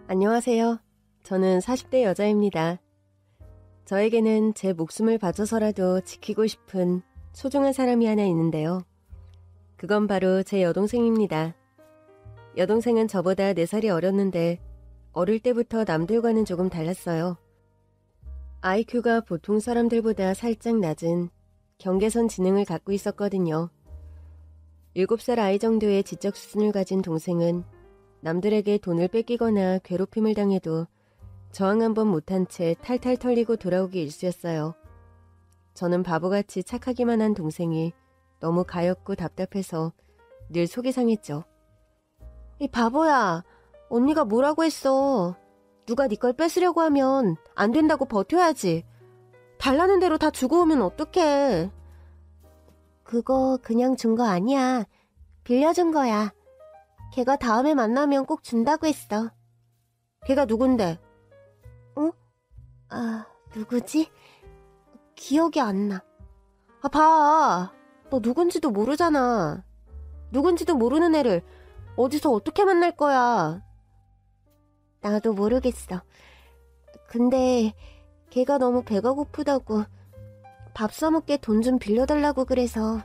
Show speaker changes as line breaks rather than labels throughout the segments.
안녕하세요. 저는 40대 여자입니다. 저에게는 제 목숨을 바쳐서라도 지키고 싶은 소중한 사람이 하나 있는데요. 그건 바로 제 여동생입니다. 여동생은 저보다 4살이 어렸는데 어릴 때부터 남들과는 조금 달랐어요. IQ가 보통 사람들보다 살짝 낮은 경계선 지능을 갖고 있었거든요. 7살 아이 정도의 지적 수준을 가진 동생은 남들에게 돈을 뺏기거나 괴롭힘을 당해도 저항 한번 못한 채 탈탈 털리고 돌아오기 일쑤였어요. 저는 바보같이 착하기만 한 동생이 너무 가엾고 답답해서 늘 속이 상했죠. 이 바보야, 언니가 뭐라고 했어. 누가 네 걸 뺏으려고 하면 안 된다고 버텨야지. 달라는 대로 다 주고 오면 어떡해. 그거 그냥 준 거 아니야. 빌려준 거야. 걔가 다음에 만나면 꼭 준다고 했어. 걔가 누군데? 누구지? 기억이 안 나. 봐. 너 누군지도 모르잖아. 누군지도 모르는 애를 어디서 어떻게 만날 거야. 나도 모르겠어. 근데 걔가 너무 배가 고프다고 밥 사먹게 돈 좀 빌려달라고 그래서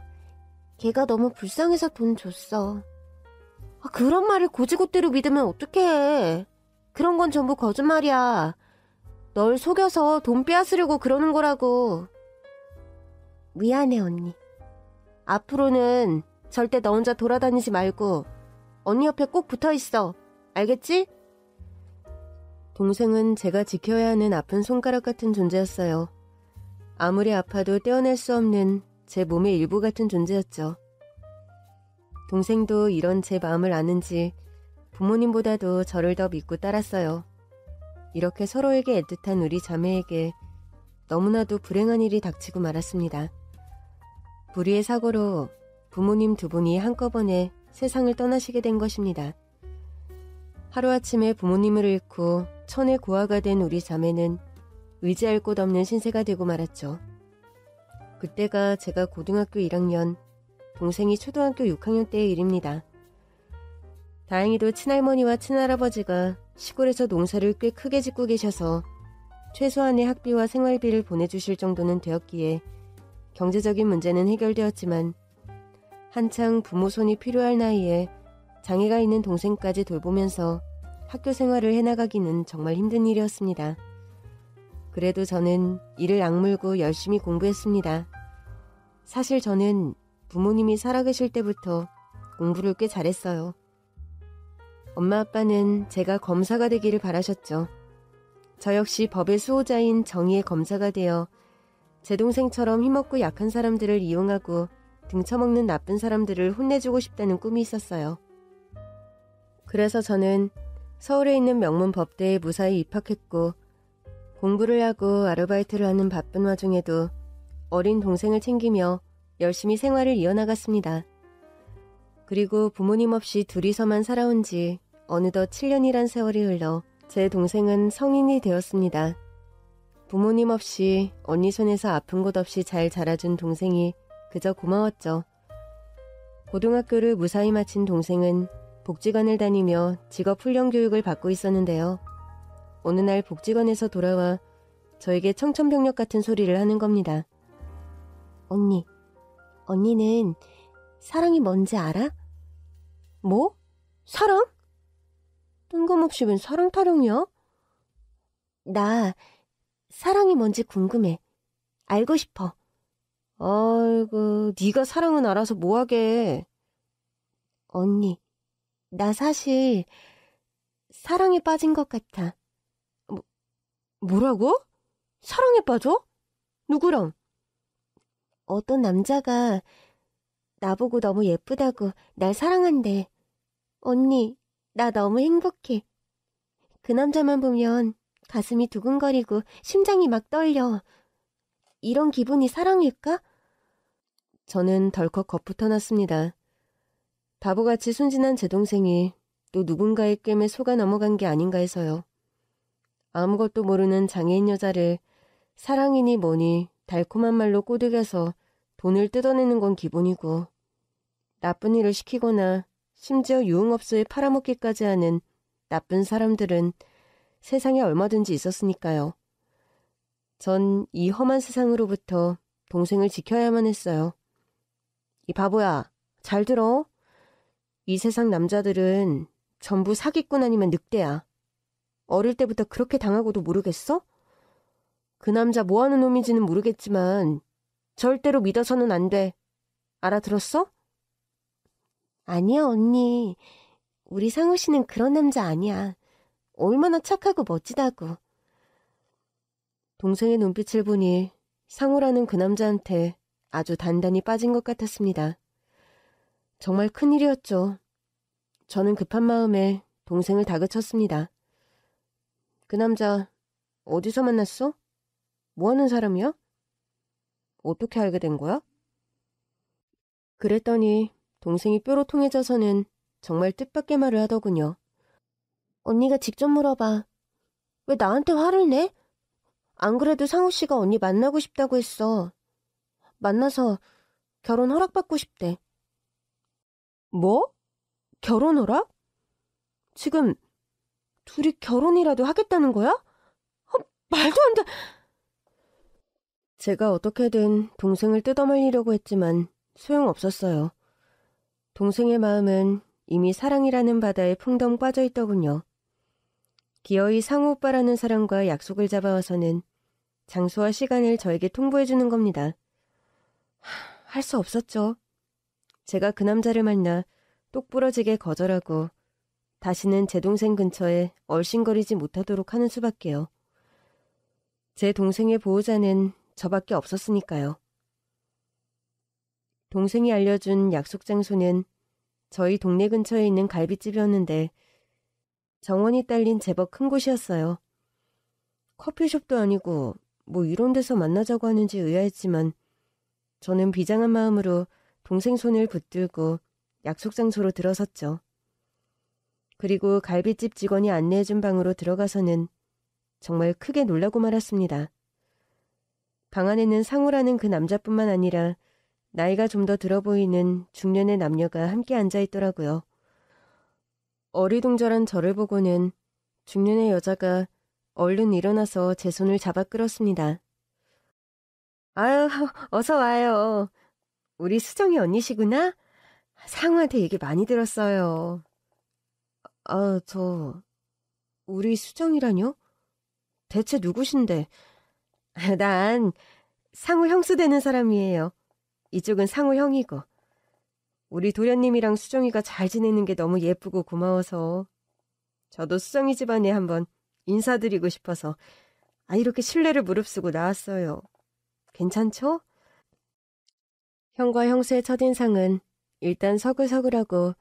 걔가 너무 불쌍해서 돈 줬어. 그런 말을 고지고대로 믿으면 어떡해. 그런 건 전부 거짓말이야. 널 속여서 돈 빼앗으려고 그러는 거라고. 미안해, 언니. 앞으로는 절대 너 혼자 돌아다니지 말고 언니 옆에 꼭 붙어있어. 알겠지? 동생은 제가 지켜야 하는 아픈 손가락 같은 존재였어요. 아무리 아파도 떼어낼 수 없는 제 몸의 일부 같은 존재였죠. 동생도 이런 제 마음을 아는지 부모님보다도 저를 더 믿고 따랐어요. 이렇게 서로에게 애틋한 우리 자매에게 너무나도 불행한 일이 닥치고 말았습니다. 불의의 사고로 부모님 2분이 한꺼번에 세상을 떠나시게 된 것입니다. 하루아침에 부모님을 잃고 천의 고아가 된 우리 자매는 의지할 곳 없는 신세가 되고 말았죠. 그때가 제가 고등학교 1학년, 동생이 초등학교 6학년 때의 일입니다. 다행히도 친할머니와 친할아버지가 시골에서 농사를 꽤 크게 짓고 계셔서 최소한의 학비와 생활비를 보내주실 정도는 되었기에 경제적인 문제는 해결되었지만 한창 부모 손이 필요할 나이에 장애가 있는 동생까지 돌보면서 학교 생활을 해나가기는 정말 힘든 일이었습니다. 그래도 저는 이를 악물고 열심히 공부했습니다. 사실 저는 부모님이 살아계실 때부터 공부를 꽤 잘했어요. 엄마 아빠는 제가 검사가 되기를 바라셨죠. 저 역시 법의 수호자인 정의의 검사가 되어 제 동생처럼 힘없고 약한 사람들을 이용하고 등쳐먹는 나쁜 사람들을 혼내주고 싶다는 꿈이 있었어요. 그래서 저는 서울에 있는 명문 법대에 무사히 입학했고 공부를 하고 아르바이트를 하는 바쁜 와중에도 어린 동생을 챙기며 열심히 생활을 이어나갔습니다. 그리고 부모님 없이 둘이서만 살아온 지 어느덧 7년이란 세월이 흘러 제 동생은 성인이 되었습니다. 부모님 없이 언니 손에서 아픈 곳 없이 잘 자라준 동생이 그저 고마웠죠. 고등학교를 무사히 마친 동생은 복지관을 다니며 직업훈련 교육을 받고 있었는데요. 어느 날 복지관에서 돌아와 저에게 청천벽력 같은 소리를 하는 겁니다. 언니는 사랑이 뭔지 알아? 뭐? 사랑? 뜬금없이 웬 사랑 타령이야? 나 사랑이 뭔지 궁금해. 알고 싶어. 아이고, 네가 사랑은 알아서 뭐하게. 언니, 나 사실 사랑에 빠진 것 같아. 뭐라고? 사랑에 빠져? 누구랑? 어떤 남자가 나보고 너무 예쁘다고 날 사랑한대. 언니, 나 너무 행복해. 그 남자만 보면 가슴이 두근거리고 심장이 막 떨려. 이런 기분이 사랑일까? 저는 덜컥 겁부터 났습니다. 바보같이 순진한 제 동생이 또 누군가의 꿰매 속아 넘어간 게 아닌가 해서요. 아무것도 모르는 장애인 여자를 사랑이니 뭐니 달콤한 말로 꼬드겨서 돈을 뜯어내는 건 기본이고 나쁜 일을 시키거나 심지어 유흥업소에 팔아먹기까지 하는 나쁜 사람들은 세상에 얼마든지 있었으니까요. 전 이 험한 세상으로부터 동생을 지켜야만 했어요. 이 바보야, 잘 들어. 이 세상 남자들은 전부 사기꾼 아니면 늑대야. 어릴 때부터 그렇게 당하고도 모르겠어? 그 남자 뭐하는 놈인지는 모르겠지만 절대로 믿어서는 안 돼. 알아들었어? 아니야, 언니. 우리 상우 씨는 그런 남자 아니야. 얼마나 착하고 멋지다고. 동생의 눈빛을 보니 상우라는 그 남자한테 아주 단단히 빠진 것 같았습니다. 정말 큰일이었죠. 저는 급한 마음에 동생을 다그쳤습니다. 그 남자 어디서 만났어? 뭐 하는 사람이야? 어떻게 알게 된 거야? 그랬더니 동생이 뾰로통해져서는 정말 뜻밖의 말을 하더군요. 언니가 직접 물어봐. 왜 나한테 화를 내? 안 그래도 상우 씨가 언니 만나고 싶다고 했어. 만나서 결혼 허락받고 싶대. 뭐? 결혼 허락? 지금 둘이 결혼이라도 하겠다는 거야? 말도 안 돼. 제가 어떻게든 동생을 뜯어말리려고 했지만 소용없었어요. 동생의 마음은 이미 사랑이라는 바다에 풍덩 빠져 있더군요. 기어이 상우 오빠라는 사람과 약속을 잡아와서는 장소와 시간을 저에게 통보해주는 겁니다. 할 수 없었죠. 제가 그 남자를 만나 똑부러지게 거절하고 다시는 제 동생 근처에 얼씬거리지 못하도록 하는 수밖에요. 제 동생의 보호자는 저밖에 없었으니까요. 동생이 알려준 약속 장소는 저희 동네 근처에 있는 갈비집이었는데 정원이 딸린 제법 큰 곳이었어요. 커피숍도 아니고 뭐 이런 데서 만나자고 하는지 의아했지만 저는 비장한 마음으로 동생 손을 붙들고 약속 장소로 들어섰죠. 그리고 갈비집 직원이 안내해준 방으로 들어가서는 정말 크게 놀라고 말았습니다. 방 안에는 상우라는 그 남자뿐만 아니라 나이가 좀 더 들어 보이는 중년의 남녀가 함께 앉아있더라고요. 어리둥절한 저를 보고는 중년의 여자가 얼른 일어나서 제 손을 잡아 끌었습니다. 아유, 어서 와요. 우리 수정이 언니시구나? 상우한테 얘기 많이 들었어요. 우리 수정이라뇨? 대체 누구신데? 난 상우 형수 되는 사람이에요. 이쪽은 상우 형이고. 우리 도련님이랑 수정이가 잘 지내는 게 너무 예쁘고 고마워서 저도 수정이 집안에 한번 인사드리고 싶어서 이렇게 신뢰를 무릅쓰고 나왔어요. 괜찮죠? 형과 형수의 첫인상은 일단 서글서글하고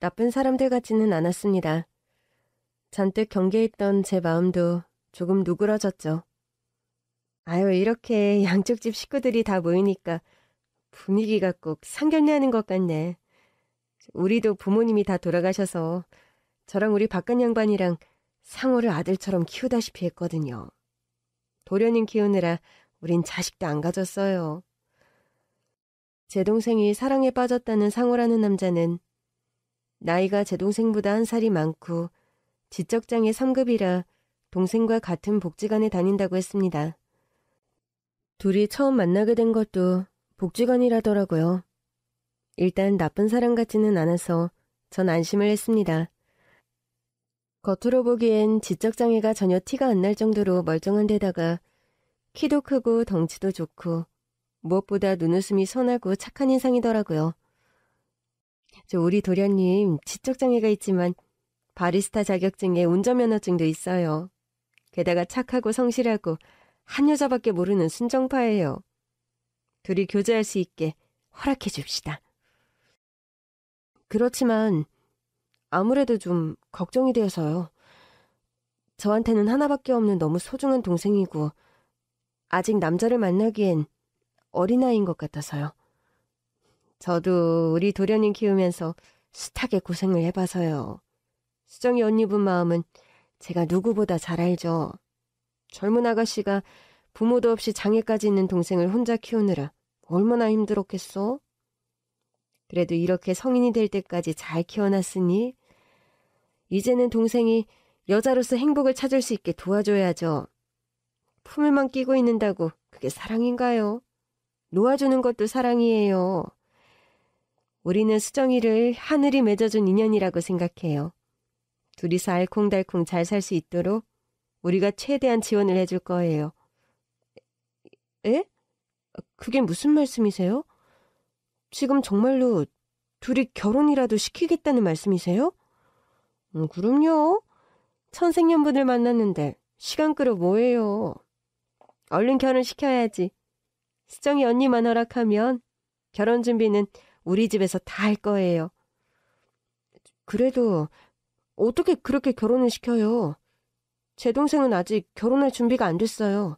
나쁜 사람들 같지는 않았습니다. 잔뜩 경계했던 제 마음도 조금 누그러졌죠. 이렇게 양쪽 집 식구들이 다 모이니까 분위기가 꼭 상견례하는 것 같네. 우리도 부모님이 다 돌아가셔서 저랑 우리 박간 양반이랑 상우를 아들처럼 키우다시피 했거든요. 도련님 키우느라 우린 자식도 안 가졌어요. 제 동생이 사랑에 빠졌다는 상우라는 남자는 나이가 제 동생보다 한 살이 많고 지적장애 3급이라 동생과 같은 복지관에 다닌다고 했습니다. 둘이 처음 만나게 된 것도 복지관이라더라고요. 일단 나쁜 사람 같지는 않아서 전 안심을 했습니다. 겉으로 보기엔 지적장애가 전혀 티가 안 날 정도로 멀쩡한 데다가 키도 크고 덩치도 좋고 무엇보다 눈웃음이 선하고 착한 인상이더라고요. 우리 도련님 지적장애가 있지만 바리스타 자격증에 운전면허증도 있어요. 게다가 착하고 성실하고 한 여자밖에 모르는 순정파예요. 둘이 교제할 수 있게 허락해 줍시다. 그렇지만 아무래도 좀 걱정이 되어서요. 저한테는 하나밖에 없는 너무 소중한 동생이고 아직 남자를 만나기엔 어린아이인 것 같아서요. 저도 우리 도련님 키우면서 숱하게 고생을 해봐서요. 수정이 언니분 마음은 제가 누구보다 잘 알죠. 젊은 아가씨가 부모도 없이 장애까지 있는 동생을 혼자 키우느라 얼마나 힘들었겠어? 그래도 이렇게 성인이 될 때까지 잘 키워놨으니 이제는 동생이 여자로서 행복을 찾을 수 있게 도와줘야죠. 품에만 끼고 있는다고 그게 사랑인가요? 놓아주는 것도 사랑이에요. 우리는 수정이를 하늘이 맺어준 인연이라고 생각해요. 둘이서 알콩달콩 잘 살 수 있도록 우리가 최대한 지원을 해줄 거예요. 에? 그게 무슨 말씀이세요? 지금 정말로 둘이 결혼이라도 시키겠다는 말씀이세요? 그럼요. 천생연분을 만났는데 시간 끌어 뭐예요. 얼른 결혼시켜야지. 수정이 언니만 허락하면 결혼 준비는 우리 집에서 다 할 거예요. 그래도 어떻게 그렇게 결혼을 시켜요? 제 동생은 아직 결혼할 준비가 안 됐어요.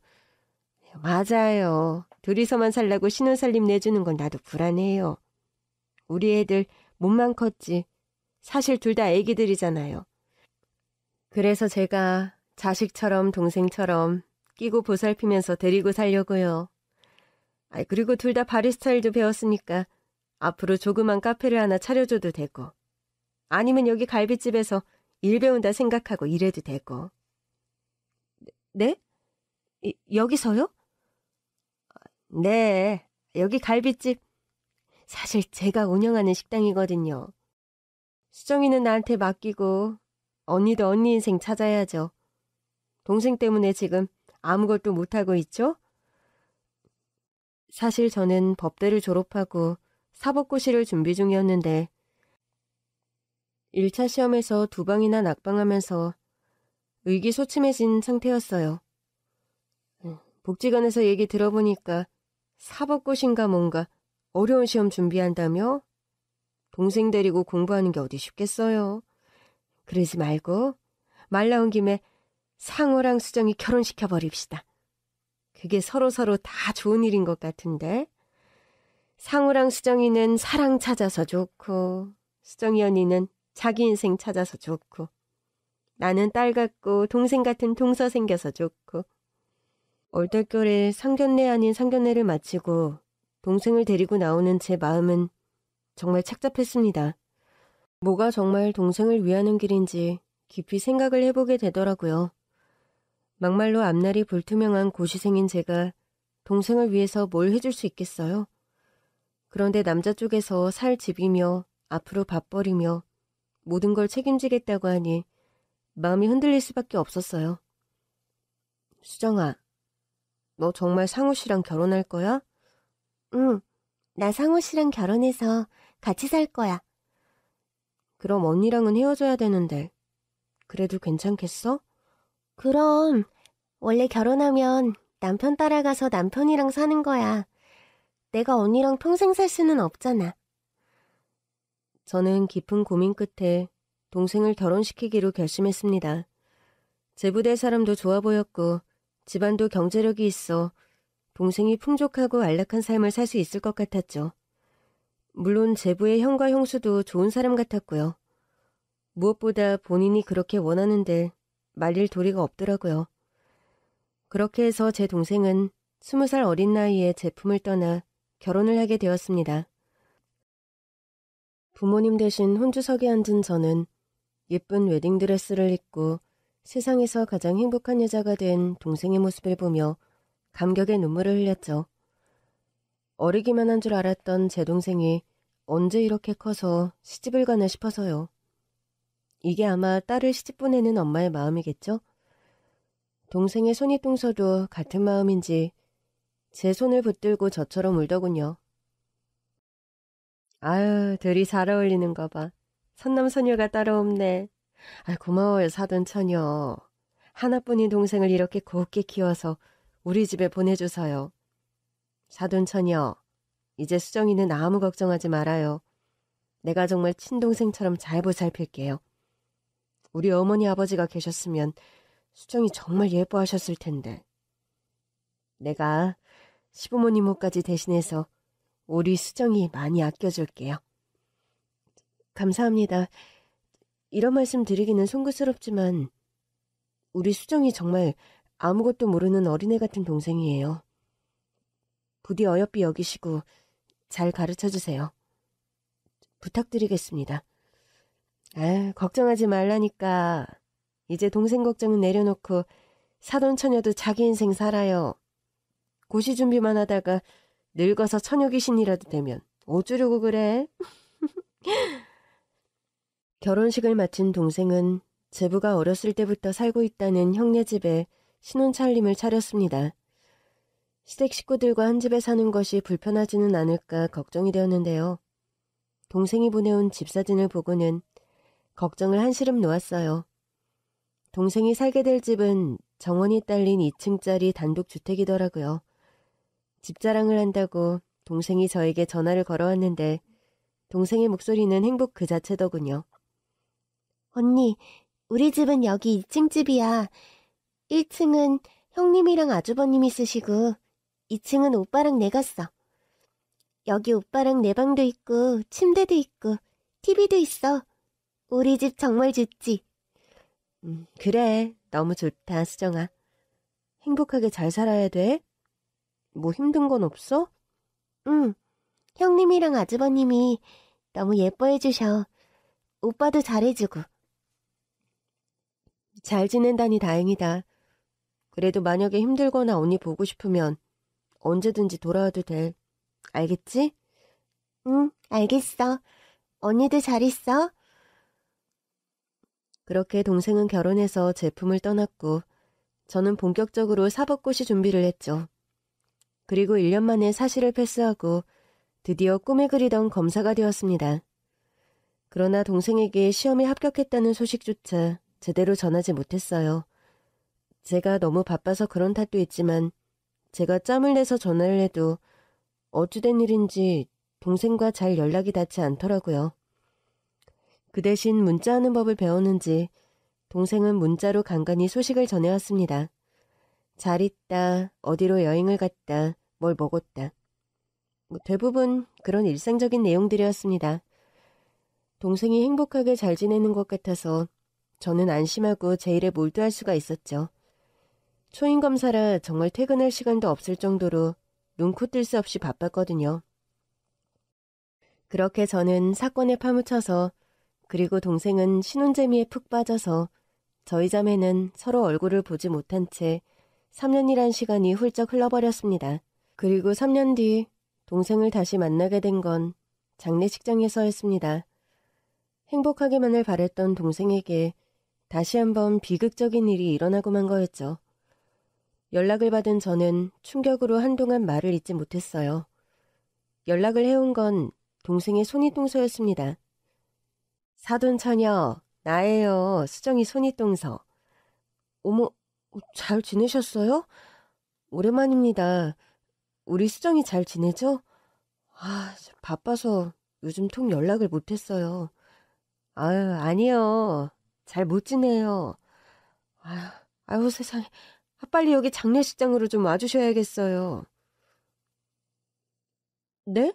맞아요. 둘이서만 살라고 신혼살림 내주는 건 나도 불안해요. 우리 애들 몸만 컸지. 사실 둘 다 애기들이잖아요. 그래서 제가 자식처럼 동생처럼 끼고 보살피면서 데리고 살려고요. 그리고 둘 다 바리스타일도 배웠으니까 앞으로 조그만 카페를 하나 차려줘도 되고, 아니면 여기 갈비집에서 일 배운다 생각하고 일해도 되고. 네? 여기서요? 네, 여기 갈비집. 사실 제가 운영하는 식당이거든요. 수정이는 나한테 맡기고 언니도 언니 인생 찾아야죠. 동생 때문에 지금 아무것도 못하고 있죠? 사실 저는 법대를 졸업하고 사법고시를 준비 중이었는데 1차 시험에서 2방이나 낙방하면서 의기소침해진 상태였어요. 복지관에서 얘기 들어보니까 사법고시인가 뭔가 어려운 시험 준비한다며? 동생 데리고 공부하는 게 어디 쉽겠어요. 그러지 말고 말 나온 김에 상호랑 수정이 결혼시켜버립시다. 그게 서로서로 다 좋은 일인 것 같은데. 상호랑 수정이는 사랑 찾아서 좋고, 수정이 언니는 자기 인생 찾아서 좋고, 나는 딸 같고 동생 같은 동서 생겨서 좋고. 얼떨결에 상견례 아닌 상견례를 마치고 동생을 데리고 나오는 제 마음은 정말 착잡했습니다. 뭐가 정말 동생을 위하는 길인지 깊이 생각을 해보게 되더라고요. 막말로 앞날이 불투명한 고시생인 제가 동생을 위해서 뭘 해줄 수 있겠어요? 그런데 남자 쪽에서 살 집이며 앞으로 밥벌이며 모든 걸 책임지겠다고 하니 마음이 흔들릴 수밖에 없었어요. 수정아, 너 정말 상우 씨랑 결혼할 거야? 응, 나 상우 씨랑 결혼해서 같이 살 거야. 그럼 언니랑은 헤어져야 되는데 그래도 괜찮겠어? 그럼 원래 결혼하면 남편 따라가서 남편이랑 사는 거야. 내가 언니랑 평생 살 수는 없잖아. 저는 깊은 고민 끝에 동생을 결혼시키기로 결심했습니다. 제 부대 사람도 좋아 보였고 집안도 경제력이 있어 동생이 풍족하고 안락한 삶을 살 수 있을 것 같았죠. 물론 제부의 형과 형수도 좋은 사람 같았고요. 무엇보다 본인이 그렇게 원하는데 말릴 도리가 없더라고요. 그렇게 해서 제 동생은 20살 어린 나이에 제 품을 떠나 결혼을 하게 되었습니다. 부모님 대신 혼주석에 앉은 저는 예쁜 웨딩드레스를 입고 세상에서 가장 행복한 여자가 된 동생의 모습을 보며 감격의 눈물을 흘렸죠. 어리기만 한 줄 알았던 제 동생이 언제 이렇게 커서 시집을 가나 싶어서요. 이게 아마 딸을 시집 보내는 엄마의 마음이겠죠? 동생의 손이 똥서도 같은 마음인지 제 손을 붙들고 저처럼 울더군요. 아유, 둘이 잘 어울리는 거 봐. 선남선녀가 따로 없네. 고마워요, 사돈처녀. 하나뿐인 동생을 이렇게 곱게 키워서 우리 집에 보내줘서요. 사돈처녀, 이제 수정이는 아무 걱정하지 말아요. 내가 정말 친동생처럼 잘 보살필게요. 우리 어머니 아버지가 계셨으면 수정이 정말 예뻐하셨을 텐데. 내가 시부모님 옷까지 대신해서 우리 수정이 많이 아껴줄게요. 감사합니다. 이런 말씀 드리기는 송구스럽지만 우리 수정이 정말 아무것도 모르는 어린애 같은 동생이에요. 부디 어여삐 여기시고 잘 가르쳐주세요. 부탁드리겠습니다. 걱정하지 말라니까. 이제 동생 걱정은 내려놓고 사돈 처녀도 자기 인생 살아요. 고시 준비만 하다가 늙어서 처녀 귀신이라도 되면 어쩌려고 그래? 결혼식을 마친 동생은 제부가 어렸을 때부터 살고 있다는 형네 집에 신혼차림을 차렸습니다. 시댁 식구들과 한 집에 사는 것이 불편하지는 않을까 걱정이 되었는데요. 동생이 보내온 집 사진을 보고는 걱정을 한시름 놓았어요. 동생이 살게 될 집은 정원이 딸린 2층짜리 단독주택이더라고요. 집 자랑을 한다고 동생이 저에게 전화를 걸어왔는데 동생의 목소리는 행복 그 자체더군요. 언니, 우리 집은 여기 2층 집이야. 1층은 형님이랑 아주버님이 쓰시고 2층은 오빠랑 내가 써. 여기 오빠랑 내 방도 있고 침대도 있고 TV도 있어. 우리 집 정말 좋지? 그래, 너무 좋다, 수정아. 행복하게 잘 살아야 돼? 뭐 힘든 건 없어? 응, 형님이랑 아주버님이 너무 예뻐해 주셔. 오빠도 잘해주고. 잘 지낸다니 다행이다. 그래도 만약에 힘들거나 언니 보고 싶으면 언제든지 돌아와도 돼. 알겠지? 응, 알겠어. 언니도 잘 있어. 그렇게 동생은 결혼해서 제품을 떠났고 저는 본격적으로 사법고시 준비를 했죠. 그리고 1년 만에 사시를 패스하고 드디어 꿈에 그리던 검사가 되었습니다. 그러나 동생에게 시험에 합격했다는 소식조차 제대로 전하지 못했어요. 제가 너무 바빠서 그런 탓도 있지만 제가 짬을 내서 전화를 해도 어찌된 일인지 동생과 잘 연락이 닿지 않더라고요. 그 대신 문자하는 법을 배웠는지 동생은 문자로 간간히 소식을 전해왔습니다. 잘 있다, 어디로 여행을 갔다, 뭘 먹었다. 대부분 그런 일상적인 내용들이었습니다. 동생이 행복하게 잘 지내는 것 같아서 저는 안심하고 제 일에 몰두할 수가 있었죠. 초임검사라 정말 퇴근할 시간도 없을 정도로 눈코 뜰 새 없이 바빴거든요. 그렇게 저는 사건에 파묻혀서 그리고 동생은 신혼재미에 푹 빠져서 저희 자매는 서로 얼굴을 보지 못한 채 3년이란 시간이 훌쩍 흘러버렸습니다. 그리고 3년 뒤 동생을 다시 만나게 된 건 장례식장에서였습니다. 행복하기만을 바랬던 동생에게 다시 한번 비극적인 일이 일어나고 만 거였죠. 연락을 받은 저는 충격으로 한동안 말을 잇지 못했어요. 연락을 해온 건 동생의 손윗동서였습니다. 사돈 처녀, 나예요. 수정이 손윗동서. 어머, 잘 지내셨어요? 오랜만입니다. 우리 수정이 잘 지내죠? 바빠서 요즘 통 연락을 못했어요. 아니요. 잘 못 지내요. 아유, 세상에. 빨리 여기 장례식장으로 좀 와주셔야겠어요. 네?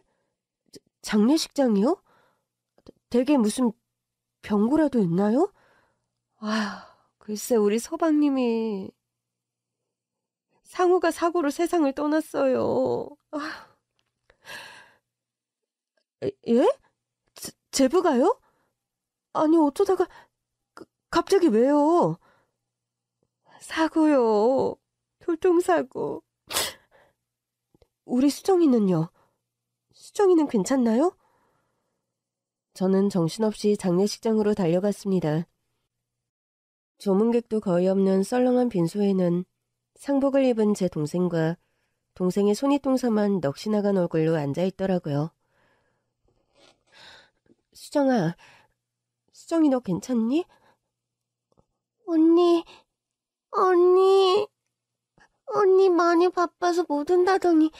장례식장이요? 댁에 무슨 병고라도 있나요? 글쎄 우리 서방님이 상우가 사고로 세상을 떠났어요. 예? 제부가요? 아니 어쩌다가 갑자기 왜요? 사고요. 교통사고. 우리 수정이는요? 수정이는 괜찮나요? 저는 정신없이 장례식장으로 달려갔습니다. 조문객도 거의 없는 썰렁한 빈소에는 상복을 입은 제 동생과 동생의 손윗동서만 넋이 나간 얼굴로 앉아있더라고요. 수정아, 수정이 너 괜찮니? 언니 많이 바빠서 못 온다더니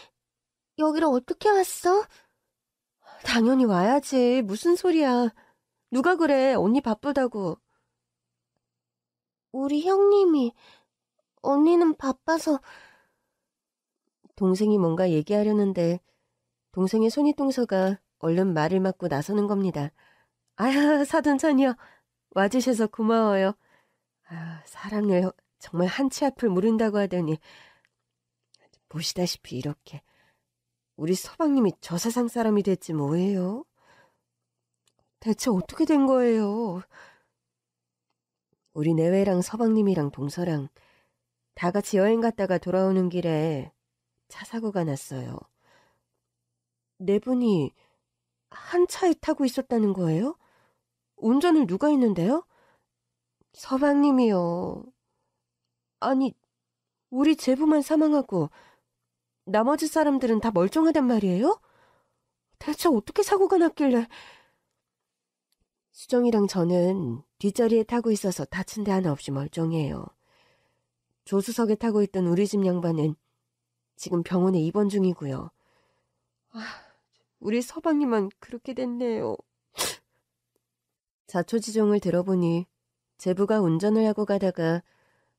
여기를 어떻게 왔어? 당연히 와야지. 무슨 소리야. 누가 그래. 언니 바쁘다고. 우리 형님이 언니는 바빠서. 동생이 뭔가 얘기하려는데 동생의 손윗동서가 얼른 말을 막고 나서는 겁니다. 사돈처녀 와주셔서 고마워요. 사람을 정말 한치 앞을 모른다고 하더니 보시다시피 이렇게 우리 서방님이 저 세상 사람이 됐지 뭐예요? 대체 어떻게 된 거예요? 우리 내외랑 서방님이랑 동서랑 다 같이 여행 갔다가 돌아오는 길에 차 사고가 났어요. 네 분이 한 차에 타고 있었다는 거예요? 운전을 누가 했는데요? 서방님이요. 아니, 우리 제부만 사망하고 나머지 사람들은 다 멀쩡하단 말이에요? 대체 어떻게 사고가 났길래... 수정이랑 저는 뒷자리에 타고 있어서 다친 데 하나 없이 멀쩡해요. 조수석에 타고 있던 우리 집 양반은 지금 병원에 입원 중이고요. 우리 서방님만 그렇게 됐네요. 자초지종을 들어보니 제부가 운전을 하고 가다가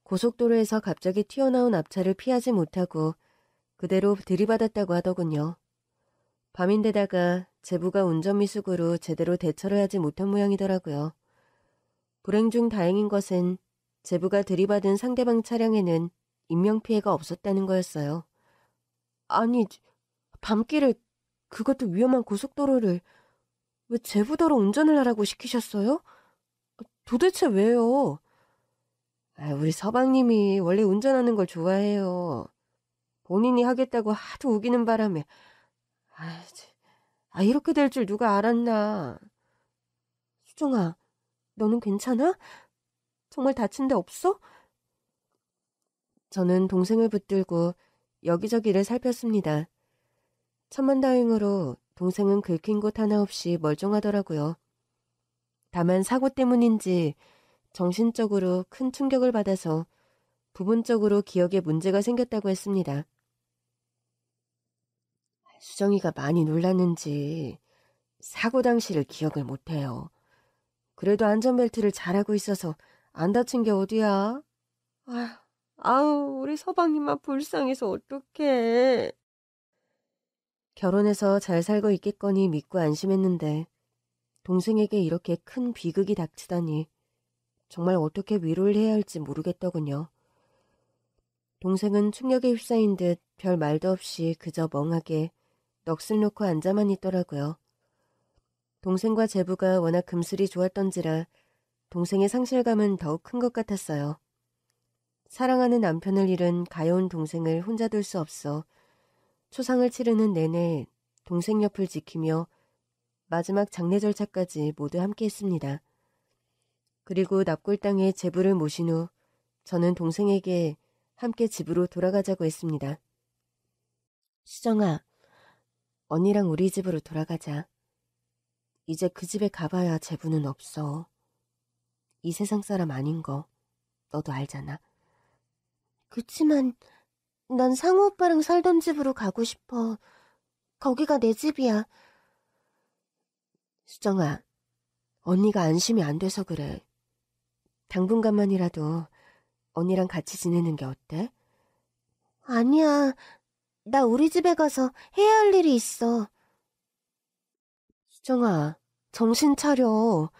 고속도로에서 갑자기 튀어나온 앞차를 피하지 못하고 그대로 들이받았다고 하더군요. 밤인데다가 제부가 운전미숙으로 제대로 대처를 하지 못한 모양이더라고요. 불행 중 다행인 것은 제부가 들이받은 상대방 차량에는 인명피해가 없었다는 거였어요. 아니, 밤길에 그것도 위험한 고속도로를 왜 제부더러 운전을 하라고 시키셨어요? 도대체 왜요? 우리 서방님이 원래 운전하는 걸 좋아해요. 본인이 하겠다고 하도 우기는 바람에 이렇게 될 줄 누가 알았나. 수정아, 너는 괜찮아? 정말 다친 데 없어? 저는 동생을 붙들고 여기저기를 살폈습니다. 천만다행으로 동생은 긁힌 곳 하나 없이 멀쩡하더라고요. 다만 사고 때문인지 정신적으로 큰 충격을 받아서 부분적으로 기억에 문제가 생겼다고 했습니다. 수정이가 많이 놀랐는지 사고 당시를 기억을 못해요. 그래도 안전벨트를 잘하고 있어서 안 다친 게 어디야? 우리 서방님만 불쌍해서 어떡해. 결혼해서 잘 살고 있겠거니 믿고 안심했는데 동생에게 이렇게 큰 비극이 닥치다니 정말 어떻게 위로를 해야 할지 모르겠더군요. 동생은 충격에 휩싸인 듯 별 말도 없이 그저 멍하게 넋을 놓고 앉아만 있더라고요. 동생과 제부가 워낙 금슬이 좋았던지라 동생의 상실감은 더욱 큰 것 같았어요. 사랑하는 남편을 잃은 가여운 동생을 혼자 둘 수 없어 초상을 치르는 내내 동생 옆을 지키며 마지막 장례 절차까지 모두 함께했습니다. 그리고 납골당에 제부를 모신 후 저는 동생에게 함께 집으로 돌아가자고 했습니다. 수정아, 언니랑 우리 집으로 돌아가자. 이제 그 집에 가봐야 제부는 없어. 이 세상 사람 아닌 거 너도 알잖아. 그치만 난 상우 오빠랑 살던 집으로 가고 싶어. 거기가 내 집이야. 수정아, 언니가 안심이 안 돼서 그래. 당분간만이라도 언니랑 같이 지내는 게 어때? 아니야. 나 우리 집에 가서 해야 할 일이 있어. 수정아, 정신 차려.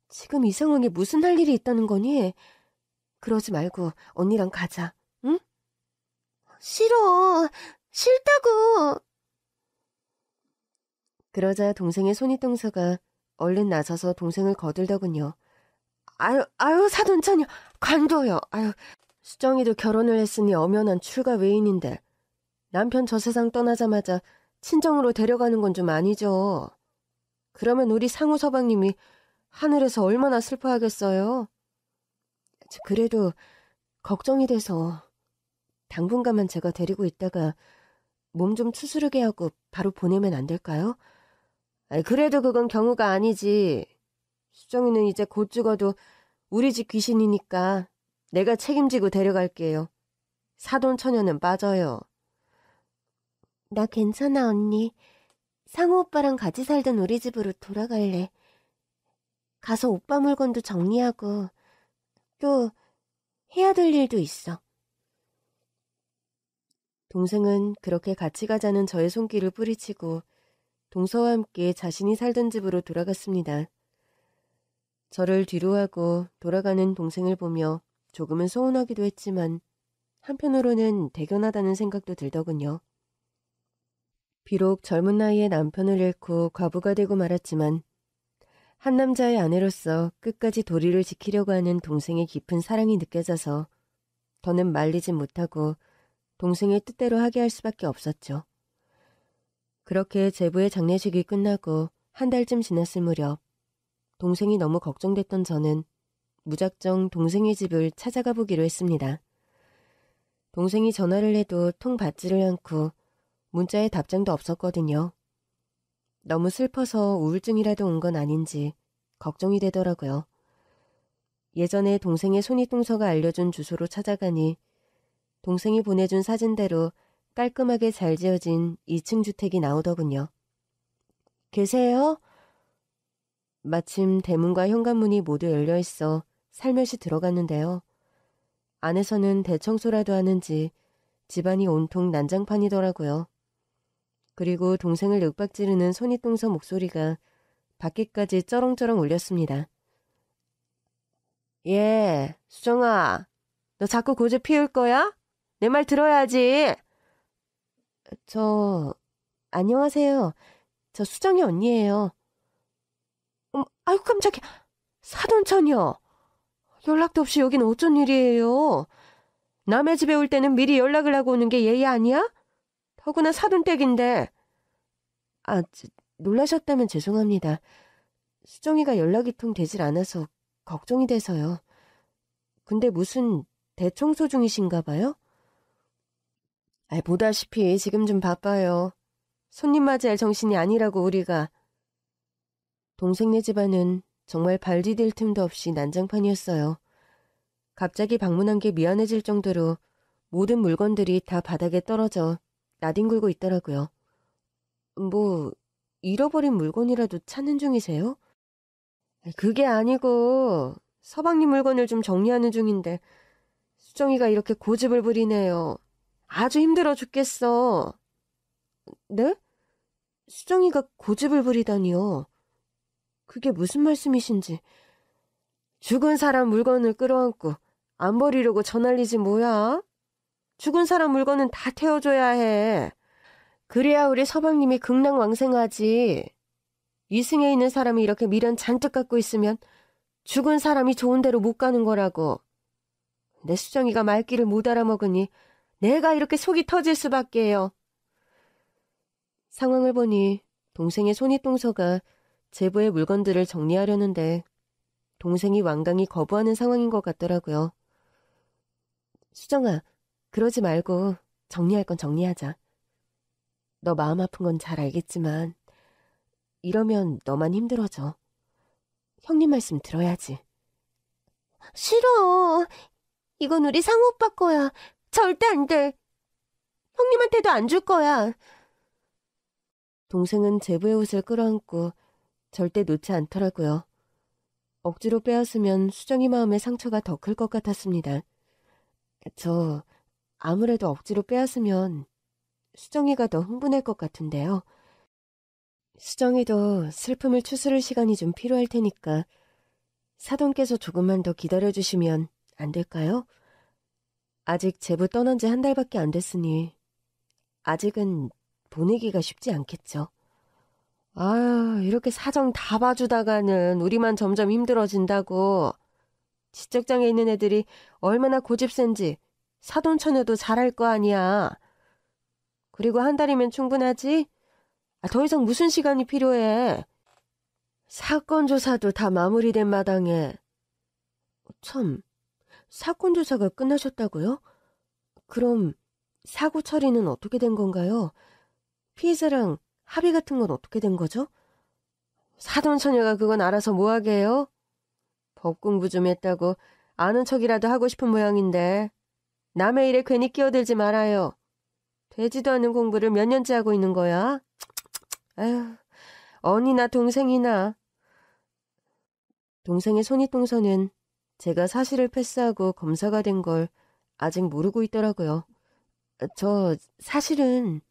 지금 이 상황에 무슨 할 일이 있다는 거니? 그러지 말고 언니랑 가자, 응? 싫어. 싫다고. 그러자 동생의 손이 동서가 얼른 나서서 동생을 거들더군요. 사돈처녀, 관둬요. 수정이도 결혼을 했으니 엄연한 출가 외인인데 남편 저 세상 떠나자마자 친정으로 데려가는 건 좀 아니죠. 그러면 우리 상우 서방님이 하늘에서 얼마나 슬퍼하겠어요. 그래도 걱정이 돼서 당분간만 제가 데리고 있다가 몸 좀 추스르게 하고 바로 보내면 안 될까요? 그래도 그건 경우가 아니지. 수정이는 이제 곧 죽어도 우리 집 귀신이니까 내가 책임지고 데려갈게요. 사돈 처녀는 빠져요. 나 괜찮아, 언니. 상우 오빠랑 같이 살던 우리 집으로 돌아갈래. 가서 오빠 물건도 정리하고 또 해야 될 일도 있어. 동생은 그렇게 같이 가자는 저의 손길을 뿌리치고 동서와 함께 자신이 살던 집으로 돌아갔습니다. 저를 뒤로하고 돌아가는 동생을 보며 조금은 서운하기도 했지만 한편으로는 대견하다는 생각도 들더군요. 비록 젊은 나이에 남편을 잃고 과부가 되고 말았지만 한 남자의 아내로서 끝까지 도리를 지키려고 하는 동생의 깊은 사랑이 느껴져서 더는 말리진 못하고 동생의 뜻대로 하게 할 수밖에 없었죠. 그렇게 제부의 장례식이 끝나고 한 달쯤 지났을 무렵 동생이 너무 걱정됐던 저는 무작정 동생의 집을 찾아가 보기로 했습니다. 동생이 전화를 해도 통 받지를 않고 문자에 답장도 없었거든요. 너무 슬퍼서 우울증이라도 온 건 아닌지 걱정이 되더라고요. 예전에 동생의 손윗동서가 알려준 주소로 찾아가니 동생이 보내준 사진대로 깔끔하게 잘 지어진 2층 주택이 나오더군요. 계세요? 마침 대문과 현관문이 모두 열려있어 살며시 들어갔는데요. 안에서는 대청소라도 하는지 집안이 온통 난장판이더라고요. 그리고 동생을 윽박지르는 손윗동서 목소리가 밖에까지 쩌렁쩌렁 울렸습니다. 예, 수정아, 너 자꾸 고집 피울 거야? 내 말 들어야지. 안녕하세요. 저 수정이 언니예요. 아이고 깜짝이야. 사돈처녀. 연락도 없이 여긴 어쩐 일이에요? 남의 집에 올 때는 미리 연락을 하고 오는 게 예의 아니야? 더구나 사돈댁인데. 놀라셨다면 죄송합니다. 수정이가 연락이 통 되질 않아서 걱정이 돼서요. 근데 무슨 대청소 중이신가 봐요? 보다시피 지금 좀 바빠요. 손님 맞이할 정신이 아니라고 우리가. 동생네 집안은 정말 발 디딜 틈도 없이 난장판이었어요. 갑자기 방문한 게 미안해질 정도로 모든 물건들이 다 바닥에 떨어져 나뒹굴고 있더라고요. 뭐 잃어버린 물건이라도 찾는 중이세요? 그게 아니고 서방님 물건을 좀 정리하는 중인데 수정이가 이렇게 고집을 부리네요. 아주 힘들어 죽겠어. 네? 수정이가 고집을 부리다니요. 그게 무슨 말씀이신지. 죽은 사람 물건을 끌어안고 안 버리려고 저난리지 뭐야? 죽은 사람 물건은 다 태워줘야 해. 그래야 우리 서방님이 극락왕생하지. 이승에 있는 사람이 이렇게 미련 잔뜩 갖고 있으면 죽은 사람이 좋은 데로 못 가는 거라고. 내 수정이가 말귀를 못 알아먹으니 내가 이렇게 속이 터질 수밖에요. 상황을 보니 동생의 손윗동서가 제부의 물건들을 정리하려는데 동생이 완강히 거부하는 상황인 것 같더라고요. 수정아, 그러지 말고 정리할 건 정리하자. 너 마음 아픈 건 잘 알겠지만 이러면 너만 힘들어져. 형님 말씀 들어야지. 싫어. 이건 우리 상우 오빠 거야. 절대 안 돼. 형님한테도 안 줄 거야. 동생은 제부의 옷을 끌어안고 절대 놓지 않더라고요. 억지로 빼앗으면 수정이 마음에 상처가 더 클 것 같았습니다. 아무래도 억지로 빼앗으면 수정이가 더 흥분할 것 같은데요. 수정이도 슬픔을 추스를 시간이 좀 필요할 테니까 사돈께서 조금만 더 기다려주시면 안 될까요? 아직 제부 떠난 지 한 달밖에 안 됐으니 아직은 보내기가 쉽지 않겠죠. 아유, 이렇게 사정 다 봐주다가는 우리만 점점 힘들어진다고. 지적장에 있는 애들이 얼마나 고집센지 사돈처녀도 잘할 거 아니야. 그리고 한 달이면 충분하지? 더 이상 무슨 시간이 필요해? 사건 조사도 다 마무리된 마당에. 참, 사건 조사가 끝나셨다고요? 그럼 사고 처리는 어떻게 된 건가요? 피해자랑 합의 같은 건 어떻게 된 거죠? 사돈처녀가 그건 알아서 뭐하게 해요? 법 공부 좀 했다고 아는 척이라도 하고 싶은 모양인데 남의 일에 괜히 끼어들지 말아요. 되지도 않은 공부를 몇 년째 하고 있는 거야? 아휴, 언니나 동생이나. 동생의 손윗동서는 제가 사실을 패스하고 검사가 된 걸 아직 모르고 있더라고요. 사실은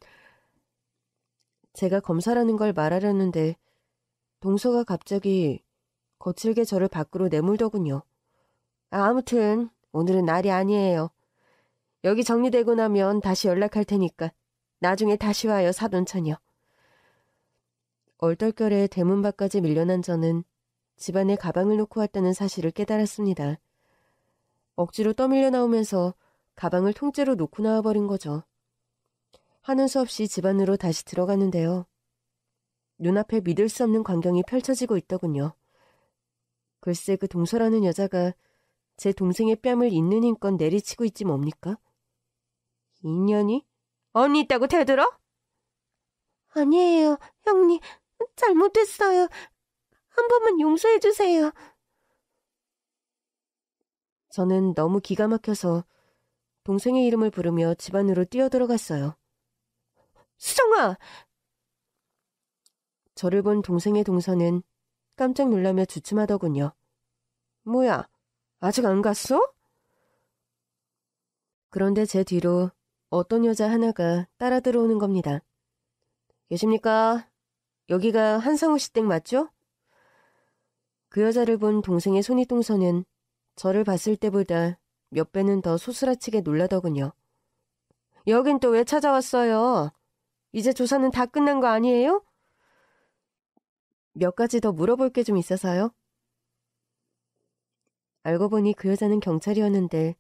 제가 검사라는 걸 말하려는데 동서가 갑자기 거칠게 저를 밖으로 내몰더군요. 아무튼 오늘은 날이 아니에요. 여기 정리되고 나면 다시 연락할 테니까 나중에 다시 와요, 사돈처녀. 얼떨결에 대문 밖까지 밀려난 저는 집안에 가방을 놓고 왔다는 사실을 깨달았습니다. 억지로 떠밀려 나오면서 가방을 통째로 놓고 나와버린 거죠. 하는 수 없이 집 안으로 다시 들어가는데요. 눈앞에 믿을 수 없는 광경이 펼쳐지고 있더군요. 글쎄 그 동서라는 여자가 제 동생의 뺨을 있는 힘껏 내리치고 있지 뭡니까? 인연이? 언니 있다고 대들어? 아니에요, 형님. 잘못했어요. 한 번만 용서해주세요. 저는 너무 기가 막혀서 동생의 이름을 부르며 집 안으로 뛰어들어갔어요. 수정아! 저를 본 동생의 동서는 깜짝 놀라며 주춤하더군요. 뭐야, 아직 안 갔어? 그런데 제 뒤로 어떤 여자 하나가 따라 들어오는 겁니다. 계십니까? 여기가 한상우 씨 댁 맞죠? 그 여자를 본 동생의 손윗동서는 저를 봤을 때보다 몇 배는 더 소스라치게 놀라더군요. 여긴 또 왜 찾아왔어요? 이제 조사는 다 끝난 거 아니에요? 몇 가지 더 물어볼 게 좀 있어서요. 알고 보니 그 여자는 경찰이었는데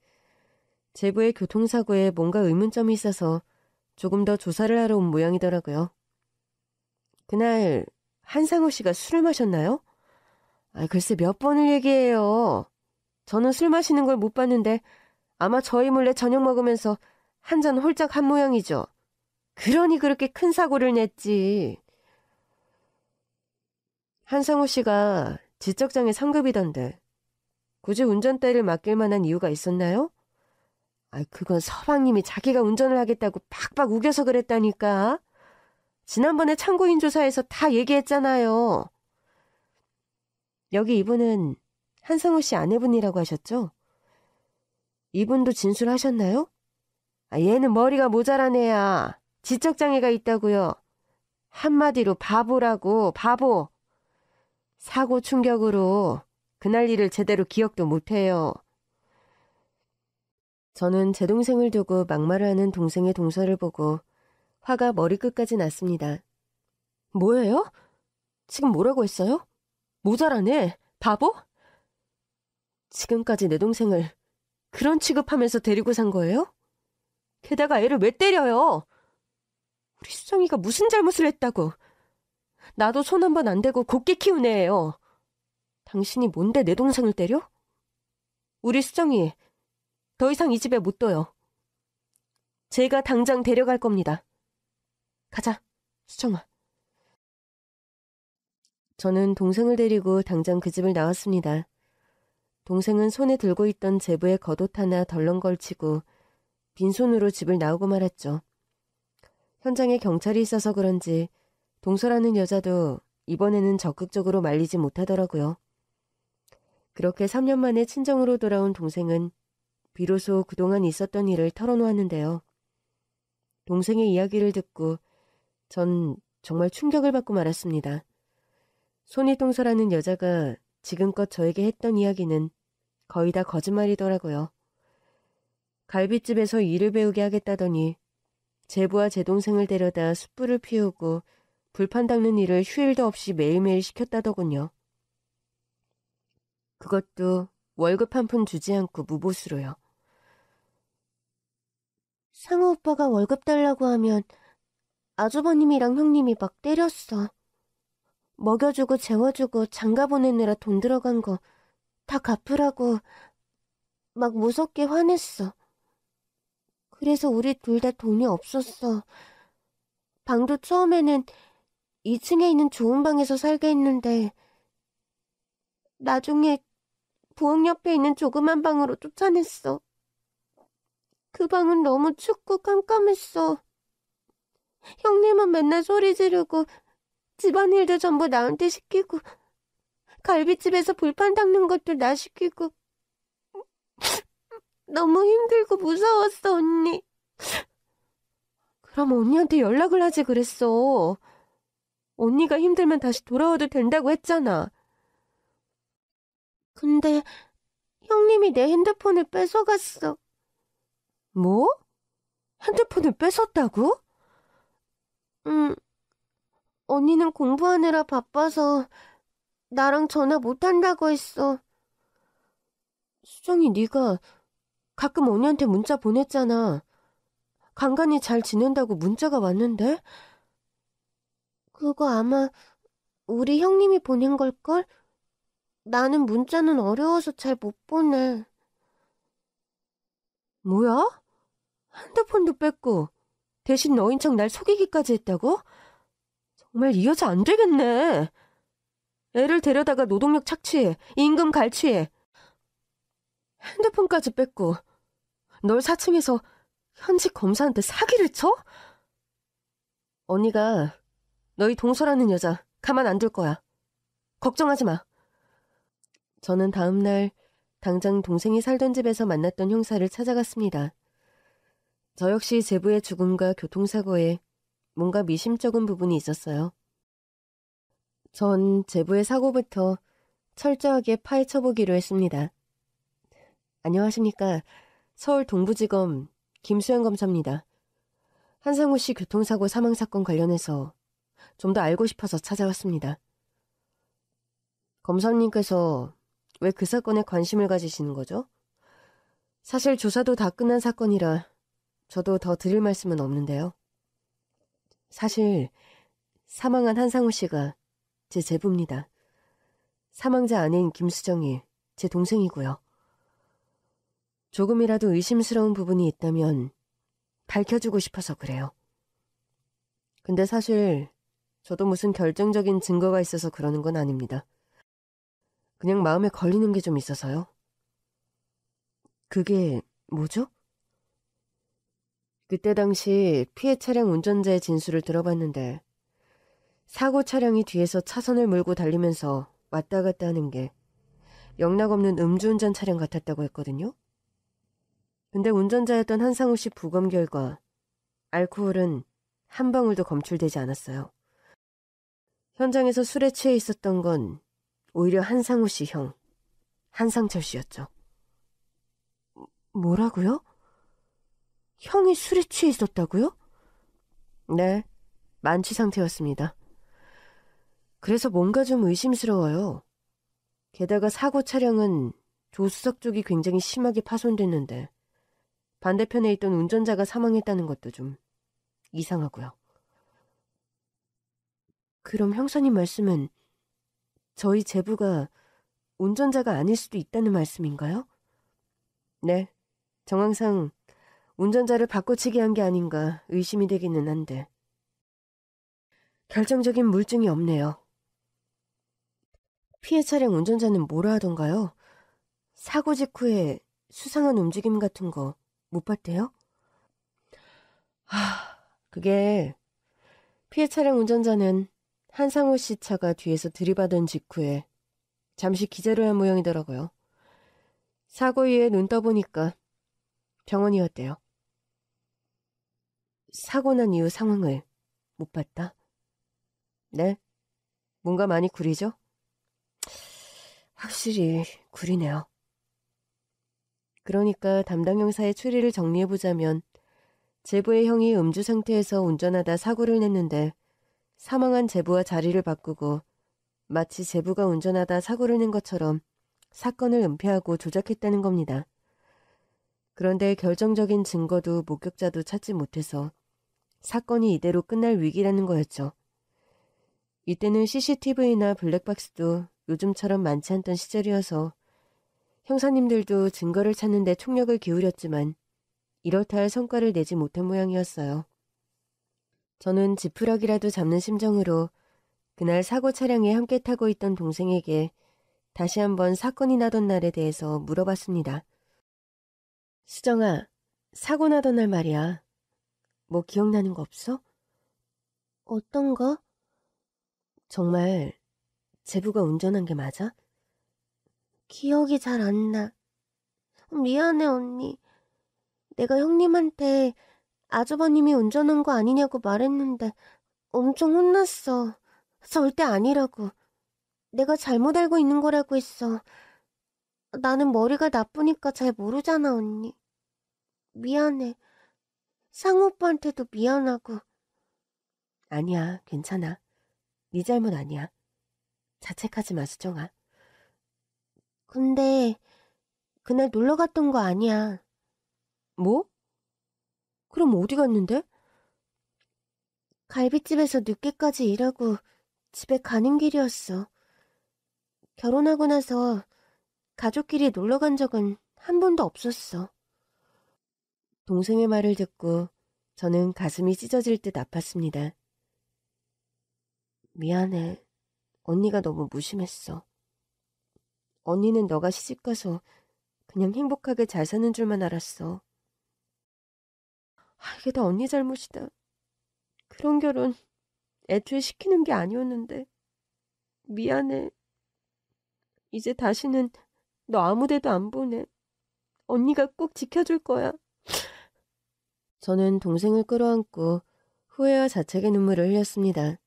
제부의 교통사고에 뭔가 의문점이 있어서 조금 더 조사를 하러 온 모양이더라고요. 그날 한상우 씨가 술을 마셨나요? 글쎄 몇 번을 얘기해요. 저는 술 마시는 걸 못 봤는데 아마 저희 몰래 저녁 먹으면서 한 잔 홀짝 한 모양이죠. 그러니 그렇게 큰 사고를 냈지. 한상우 씨가 지적장애 3급이던데 굳이 운전대를 맡길 만한 이유가 있었나요? 그건 서방님이 자기가 운전을 하겠다고 팍팍 우겨서 그랬다니까. 지난번에 참고인 조사에서 다 얘기했잖아요. 여기 이분은 한상우 씨 아내분이라고 하셨죠? 이분도 진술하셨나요? 얘는 머리가 모자란 애야. 지적장애가 있다고요. 한마디로 바보라고, 바보. 사고 충격으로 그날 일을 제대로 기억도 못해요. 저는 제 동생을 두고 막말을 하는 동생의 동서를 보고 화가 머리끝까지 났습니다. 뭐예요? 지금 뭐라고 했어요? 모자라네? 바보? 지금까지 내 동생을 그런 취급하면서 데리고 산 거예요? 게다가 애를 왜 때려요? 우리 수정이가 무슨 잘못을 했다고. 나도 손 한 번 안 대고 곱게 키운 애예요. 당신이 뭔데 내 동생을 때려? 우리 수정이 더 이상 이 집에 못 둬요. 제가 당장 데려갈 겁니다. 가자, 수정아. 저는 동생을 데리고 당장 그 집을 나왔습니다. 동생은 손에 들고 있던 제부의 겉옷 하나 덜렁 걸치고 빈손으로 집을 나오고 말았죠. 현장에 경찰이 있어서 그런지 동서라는 여자도 이번에는 적극적으로 말리지 못하더라고요. 그렇게 3년 만에 친정으로 돌아온 동생은 비로소 그동안 있었던 일을 털어놓았는데요. 동생의 이야기를 듣고 전 정말 충격을 받고 말았습니다. 손윗동서라는 여자가 지금껏 저에게 했던 이야기는 거의 다 거짓말이더라고요. 갈빗집에서 일을 배우게 하겠다더니 제부와 제 동생을 데려다 숯불을 피우고 불판 닦는 일을 휴일도 없이 매일매일 시켰다더군요. 그것도 월급 한 푼 주지 않고 무보수로요. 상우 오빠가 월급 달라고 하면 아주버님이랑 형님이 막 때렸어. 먹여주고 재워주고 장가 보내느라 돈 들어간 거 다 갚으라고 막 무섭게 화냈어. 그래서 우리 둘 다 돈이 없었어. 방도 처음에는 2층에 있는 좋은 방에서 살게 했는데 나중에 부엌 옆에 있는 조그만 방으로 쫓아냈어. 그 방은 너무 춥고 깜깜했어. 형님은 맨날 소리 지르고 집안일도 전부 나한테 시키고 갈비집에서 불판 닦는 것도 나 시키고 너무 힘들고 무서웠어, 언니. 그럼 언니한테 연락을 하지 그랬어. 언니가 힘들면 다시 돌아와도 된다고 했잖아. 근데 형님이 내 핸드폰을 뺏어갔어. 뭐? 핸드폰을 뺏었다고? 응. 언니는 공부하느라 바빠서 나랑 전화 못한다고 했어. 수정이 네가 가끔 언니한테 문자 보냈잖아. 간간히 잘 지낸다고 문자가 왔는데? 그거 아마 우리 형님이 보낸 걸걸? 나는 문자는 어려워서 잘 못 보내. 뭐야? 핸드폰도 뺐고 대신 너인 척 날 속이기까지 했다고? 정말 이 여자 안 되겠네. 애를 데려다가 노동력 착취해, 임금 갈취해. 핸드폰까지 뺐고 널 사칭해서 현직 검사한테 사기를 쳐? 언니가 너희 동서라는 여자 가만 안 둘 거야. 걱정하지 마. 저는 다음 날 당장 동생이 살던 집에서 만났던 형사를 찾아갔습니다. 저 역시 제부의 죽음과 교통사고에 뭔가 미심쩍은 부분이 있었어요. 전 제부의 사고부터 철저하게 파헤쳐보기로 했습니다. 안녕하십니까. 서울 동부지검 김수영 검사입니다. 한상우 씨 교통사고 사망사건 관련해서 좀 더 알고 싶어서 찾아왔습니다. 검사님께서 왜 그 사건에 관심을 가지시는 거죠? 사실 조사도 다 끝난 사건이라 저도 더 드릴 말씀은 없는데요. 사실 사망한 한상우 씨가 제 제부입니다. 사망자 아내인 김수정이 제 동생이고요. 조금이라도 의심스러운 부분이 있다면 밝혀주고 싶어서 그래요. 근데 사실 저도 무슨 결정적인 증거가 있어서 그러는 건 아닙니다. 그냥 마음에 걸리는 게 좀 있어서요. 그게 뭐죠? 그때 당시 피해 차량 운전자의 진술을 들어봤는데 사고 차량이 뒤에서 차선을 몰고 달리면서 왔다 갔다 하는 게 영락없는 음주운전 차량 같았다고 했거든요. 근데 운전자였던 한상우 씨 부검 결과 알코올은 한 방울도 검출되지 않았어요. 현장에서 술에 취해 있었던 건 오히려 한상우 씨 형, 한상철 씨였죠. 뭐라고요? 형이 술에 취해 있었다고요? 네, 만취 상태였습니다. 그래서 뭔가 좀 의심스러워요. 게다가 사고 차량은 조수석 쪽이 굉장히 심하게 파손됐는데 반대편에 있던 운전자가 사망했다는 것도 좀 이상하고요. 그럼 형사님 말씀은 저희 제부가 운전자가 아닐 수도 있다는 말씀인가요? 네, 정황상 운전자를 바꿔치기 한 게 아닌가 의심이 되기는 한데 결정적인 물증이 없네요. 피해 차량 운전자는 뭐라 하던가요? 사고 직후에 수상한 움직임 같은 거 못 봤대요? 그게 피해 차량 운전자는 한상우 씨 차가 뒤에서 들이받은 직후에 잠시 기절을 한 모양이더라고요. 사고 이후에 눈 떠보니까 병원이었대요. 사고 난 이후 상황을 못 봤다? 네, 뭔가 많이 구리죠? 확실히 구리네요. 그러니까 담당 형사의 추리를 정리해보자면 제부의 형이 음주 상태에서 운전하다 사고를 냈는데 사망한 제부와 자리를 바꾸고 마치 제부가 운전하다 사고를 낸 것처럼 사건을 은폐하고 조작했다는 겁니다. 그런데 결정적인 증거도 목격자도 찾지 못해서 사건이 이대로 끝날 위기라는 거였죠. 이때는 CCTV나 블랙박스도 요즘처럼 많지 않던 시절이어서 형사님들도 증거를 찾는 데 총력을 기울였지만 이렇다 할 성과를 내지 못한 모양이었어요. 저는 지푸라기라도 잡는 심정으로 그날 사고 차량에 함께 타고 있던 동생에게 다시 한번 사건이 나던 날에 대해서 물어봤습니다. 수정아, 사고 나던 날 말이야. 뭐 기억나는 거 없어? 어떤 거? 정말 제부가 운전한 게 맞아? 기억이 잘 안 나. 미안해, 언니. 내가 형님한테 아주버님이 운전한 거 아니냐고 말했는데 엄청 혼났어. 절대 아니라고. 내가 잘못 알고 있는 거라고 했어. 나는 머리가 나쁘니까 잘 모르잖아, 언니. 미안해. 상우 오빠한테도 미안하고. 아니야, 괜찮아. 네 잘못 아니야. 자책하지 마, 수정아. 근데 그날 놀러 갔던 거 아니야. 뭐? 그럼 어디 갔는데? 갈비집에서 늦게까지 일하고 집에 가는 길이었어. 결혼하고 나서 가족끼리 놀러 간 적은 한 번도 없었어. 동생의 말을 듣고 저는 가슴이 찢어질 듯 아팠습니다. 미안해. 언니가 너무 무심했어. 언니는 너가 시집가서 그냥 행복하게 잘 사는 줄만 알았어. 이게 다 언니 잘못이다. 그런 결혼 애초에 시키는 게 아니었는데. 미안해. 이제 다시는 너 아무 데도 안 보내. 언니가 꼭 지켜줄 거야. 저는 동생을 끌어안고 후회와 자책의 눈물을 흘렸습니다.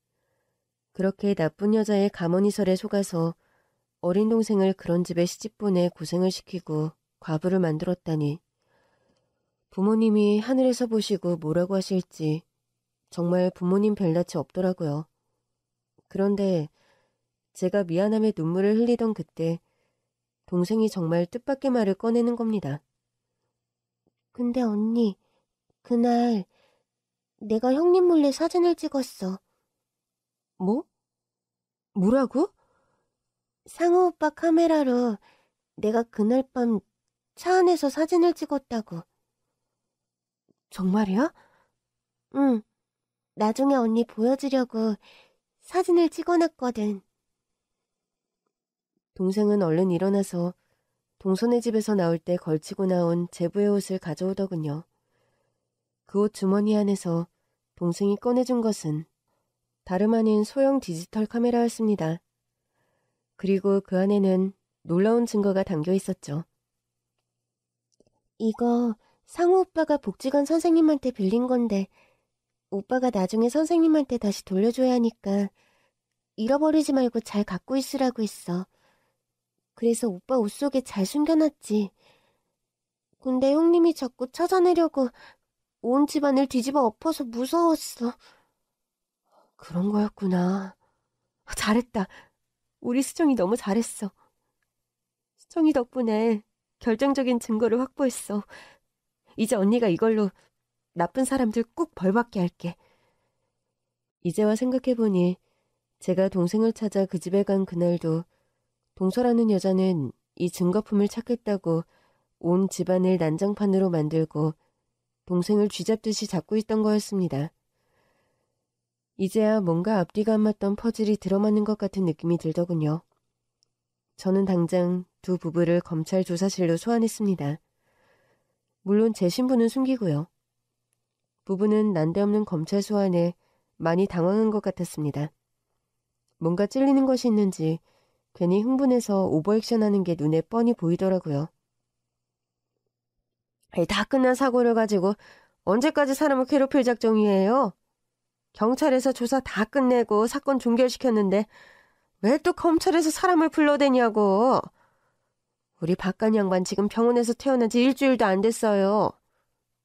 그렇게 나쁜 여자의 가머니설에 속아서 어린 동생을 그런 집에 시집보내 고생을 시키고 과부를 만들었다니. 부모님이 하늘에서 보시고 뭐라고 하실지 정말 부모님 별낯이 없더라고요. 그런데 제가 미안함에 눈물을 흘리던 그때 동생이 정말 뜻밖의 말을 꺼내는 겁니다. 근데 언니, 그날 내가 형님 몰래 사진을 찍었어. 뭐? 뭐라고? 상우 오빠 카메라로 내가 그날 밤 차 안에서 사진을 찍었다고. 정말이야? 응. 나중에 언니 보여주려고 사진을 찍어놨거든. 동생은 얼른 일어나서 동선의 집에서 나올 때 걸치고 나온 제부의 옷을 가져오더군요. 그 옷 주머니 안에서 동생이 꺼내준 것은 다름 아닌 소형 디지털 카메라였습니다. 그리고 그 안에는 놀라운 증거가 담겨 있었죠. 이거 상우 오빠가 복지관 선생님한테 빌린 건데 오빠가 나중에 선생님한테 다시 돌려줘야 하니까 잃어버리지 말고 잘 갖고 있으라고 했어. 그래서 오빠 옷 속에 잘 숨겨놨지. 근데 형님이 자꾸 찾아내려고 온 집안을 뒤집어 엎어서 무서웠어. 그런 거였구나. 잘했다. 우리 수정이 너무 잘했어. 수정이 덕분에 결정적인 증거를 확보했어. 이제 언니가 이걸로 나쁜 사람들 꼭 벌받게 할게. 이제와 생각해보니 제가 동생을 찾아 그 집에 간 그날도 동서라는 여자는 이 증거품을 찾겠다고 온 집안을 난장판으로 만들고 동생을 쥐잡듯이 잡고 있던 거였습니다. 이제야 뭔가 앞뒤가 안 맞던 퍼즐이 들어맞는 것 같은 느낌이 들더군요. 저는 당장 두 부부를 검찰 조사실로 소환했습니다. 물론 제 신분은 숨기고요. 부부는 난데없는 검찰 소환에 많이 당황한 것 같았습니다. 뭔가 찔리는 것이 있는지 괜히 흥분해서 오버액션하는 게 눈에 뻔히 보이더라고요. 다 끝난 사고를 가지고 언제까지 사람을 괴롭힐 작정이에요? 경찰에서 조사 다 끝내고 사건 종결시켰는데 왜 또 검찰에서 사람을 불러대냐고. 우리 박간 양반 지금 병원에서 태어난 지 일주일도 안 됐어요.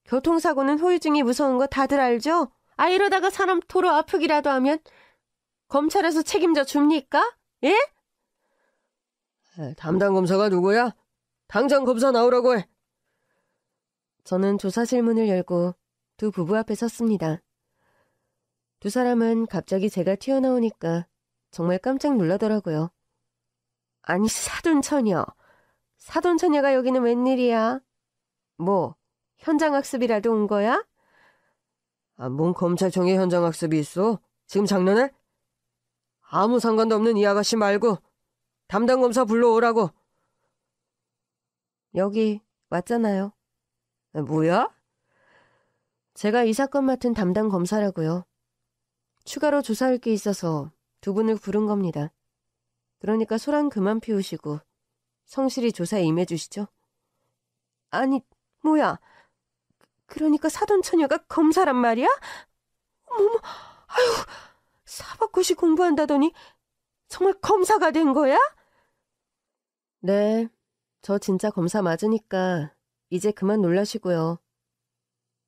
교통사고는 후유증이 무서운 거 다들 알죠? 이러다가 사람 도로 아프기라도 하면 검찰에서 책임져 줍니까? 예? 담당 검사가 누구야? 당장 검사 나오라고 해. 저는 조사실 문을 열고 두 부부 앞에 섰습니다. 두 사람은 갑자기 제가 튀어나오니까 정말 깜짝 놀라더라고요. 아니, 사돈처녀. 사돈처녀가 여기는 웬일이야? 뭐, 현장학습이라도 온 거야? 뭔 검찰청에 현장학습이 있어? 지금 장난해? 아무 상관도 없는 이 아가씨 말고 담당 검사 불러오라고. 여기 왔잖아요. 뭐야? 제가 이 사건 맡은 담당 검사라고요. 추가로 조사할 게 있어서 두 분을 부른 겁니다. 그러니까 소란 그만 피우시고 성실히 조사에 임해주시죠. 아니, 뭐야. 그러니까 사돈처녀가 검사란 말이야? 어머머, 아유, 사법고시 공부한다더니 정말 검사가 된 거야? 네, 저 진짜 검사 맞으니까 이제 그만 놀라시고요.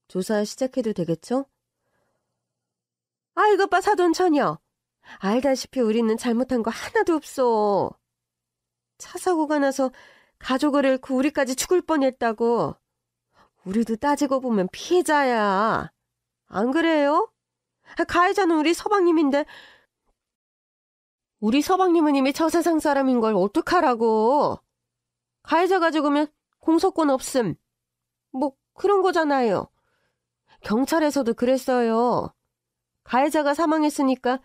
조사 시작해도 되겠죠? 이것 봐, 사돈처녀. 알다시피 우리는 잘못한 거 하나도 없어. 차 사고가 나서 가족을 잃고 우리까지 죽을 뻔했다고. 우리도 따지고 보면 피해자야. 안 그래요? 가해자는 우리 서방님인데 우리 서방님은 이미 저 세상 사람인 걸 어떡하라고. 가해자가 죽으면 공소권 없음. 뭐 그런 거잖아요. 경찰에서도 그랬어요. 가해자가 사망했으니까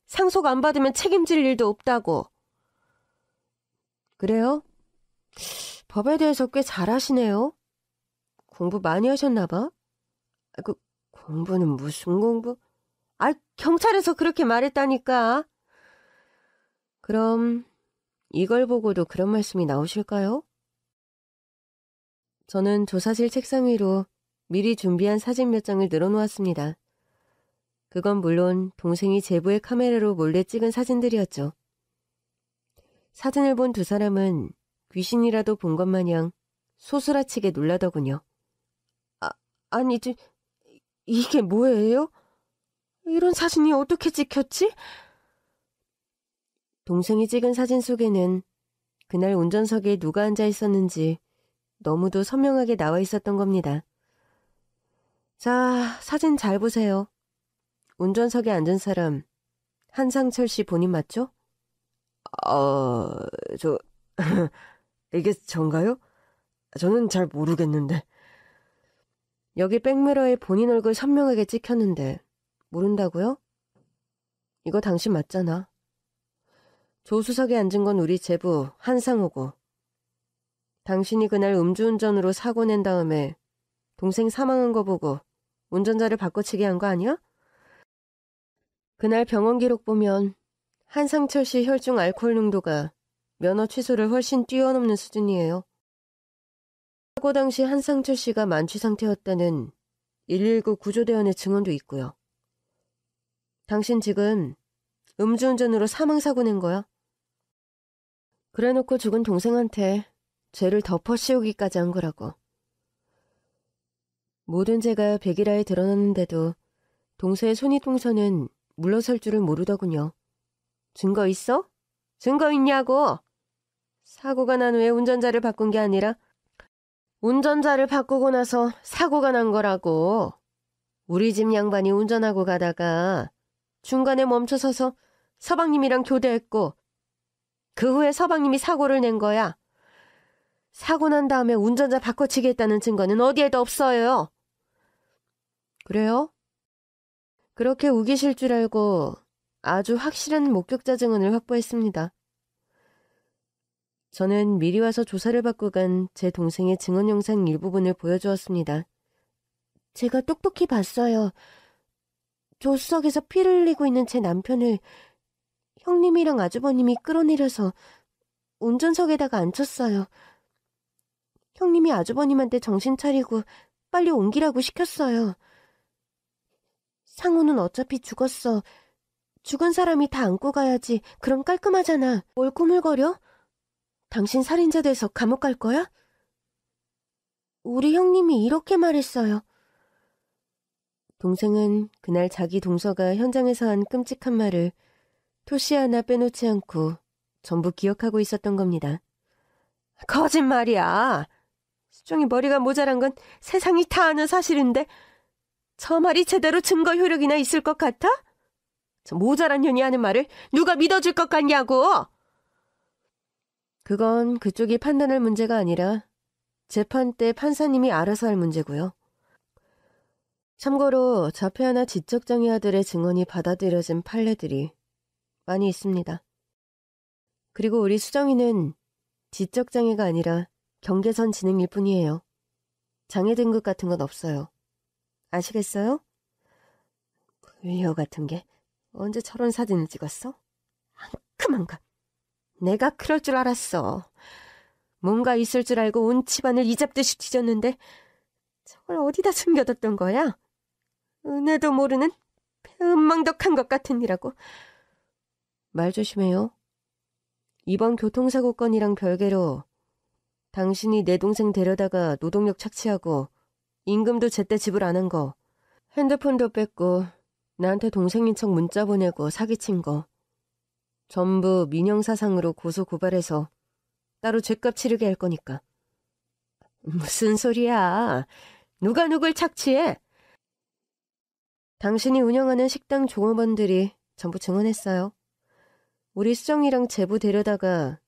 상속 안 받으면 책임질 일도 없다고. 그래요? 법에 대해서 꽤 잘하시네요. 공부 많이 하셨나 봐. 공부는 무슨 공부? 경찰에서 그렇게 말했다니까. 그럼 이걸 보고도 그런 말씀이 나오실까요? 저는 조사실 책상 위로 미리 준비한 사진 몇 장을 늘어놓았습니다. 그건 물론 동생이 제부의 카메라로 몰래 찍은 사진들이었죠. 사진을 본 두 사람은 귀신이라도 본 것 마냥 소스라치게 놀라더군요. 아니, 이게 뭐예요? 이런 사진이 어떻게 찍혔지? 동생이 찍은 사진 속에는 그날 운전석에 누가 앉아 있었는지 너무도 선명하게 나와 있었던 겁니다. 자, 사진 잘 보세요. 운전석에 앉은 사람, 한상철 씨 본인 맞죠? 이게 전가요? 저는 잘 모르겠는데. 여기 백미러에 본인 얼굴 선명하게 찍혔는데 모른다고요? 이거 당신 맞잖아. 조수석에 앉은 건 우리 제부 한상호고 당신이 그날 음주운전으로 사고 낸 다음에 동생 사망한 거 보고 운전자를 바꿔치기 한 거 아니야? 그날 병원 기록 보면 한상철 씨 혈중 알코올 농도가 면허 취소를 훨씬 뛰어넘는 수준이에요. 사고 당시 한상철 씨가 만취 상태였다는 119 구조대원의 증언도 있고요. 당신 지금 음주운전으로 사망사고 낸 거야. 그래놓고 죽은 동생한테 죄를 덮어 씌우기까지 한 거라고. 모든 죄가 백일하에 드러났는데도 동서의 손이동서는 물러설 줄을 모르더군요. 증거 있어? 증거 있냐고! 사고가 난 후에 운전자를 바꾼 게 아니라 운전자를 바꾸고 나서 사고가 난 거라고. 우리 집 양반이 운전하고 가다가 중간에 멈춰서서 서방님이랑 교대했고 그 후에 서방님이 사고를 낸 거야. 사고 난 다음에 운전자 바꿔치기 했다는 증거는 어디에도 없어요. 그래요? 그렇게 우기실 줄 알고 아주 확실한 목격자 증언을 확보했습니다. 저는 미리 와서 조사를 받고 간 제 동생의 증언 영상 일부분을 보여주었습니다. 제가 똑똑히 봤어요. 조수석에서 피를 흘리고 있는 제 남편을 형님이랑 아주버님이 끌어내려서 운전석에다가 앉혔어요. 형님이 아주버님한테 정신 차리고 빨리 옮기라고 시켰어요. 상우는 어차피 죽었어. 죽은 사람이 다 안고 가야지. 그럼 깔끔하잖아. 뭘 꾸물거려? 당신 살인자 돼서 감옥 갈 거야? 우리 형님이 이렇게 말했어요. 동생은 그날 자기 동서가 현장에서 한 끔찍한 말을 토시 하나 빼놓지 않고 전부 기억하고 있었던 겁니다. 거짓말이야. 수종이 머리가 모자란 건 세상이 다 아는 사실인데 저 말이 제대로 증거 효력이나 있을 것 같아? 저 모자란 년이 하는 말을 누가 믿어줄 것 같냐고! 그건 그쪽이 판단할 문제가 아니라 재판 때 판사님이 알아서 할 문제고요. 참고로 자폐아나 지적장애 아들의 증언이 받아들여진 판례들이 많이 있습니다. 그리고 우리 수정이는 지적장애가 아니라 경계선 지능일 뿐이에요. 장애 등급 같은 건 없어요. 아시겠어요? 불려 같은 게 언제 저런 사진을 찍었어? 앙큼한가. 내가 그럴 줄 알았어. 뭔가 있을 줄 알고 온 집안을 이잡듯이 뒤졌는데 저걸 어디다 숨겨뒀던 거야? 은혜도 모르는 배은망덕한 것 같으니라고. 말 조심해요. 이번 교통사고 건이랑 별개로 당신이 내 동생 데려다가 노동력 착취하고 임금도 제때 지불 안 한 거, 핸드폰도 뺏고 나한테 동생인 척 문자 보내고 사기친 거 전부 민형사상으로 고소고발해서 따로 죗값 치르게 할 거니까. 무슨 소리야. 누가 누굴 착취해? 당신이 운영하는 식당 종업원들이 전부 증언했어요. 우리 수정이랑 제부 데려다가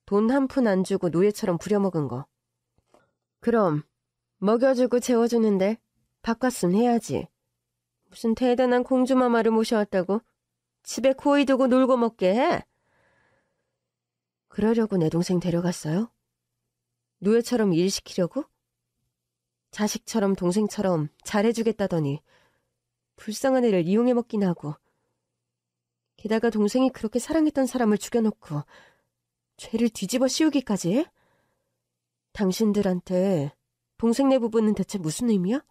돈 한 푼 안 주고 노예처럼 부려먹은 거. 그럼 먹여주고 재워주는데 밥값은 해야지. 무슨 대단한 공주마마를 모셔왔다고 집에 고이 두고 놀고 먹게 해? 그러려고 내 동생 데려갔어요? 노예처럼 일 시키려고? 자식처럼 동생처럼 잘해주겠다더니 불쌍한 애를 이용해 먹긴 하고, 게다가 동생이 그렇게 사랑했던 사람을 죽여놓고 죄를 뒤집어 씌우기까지 해? 당신들한테 동생네 부부는 대체 무슨 의미야?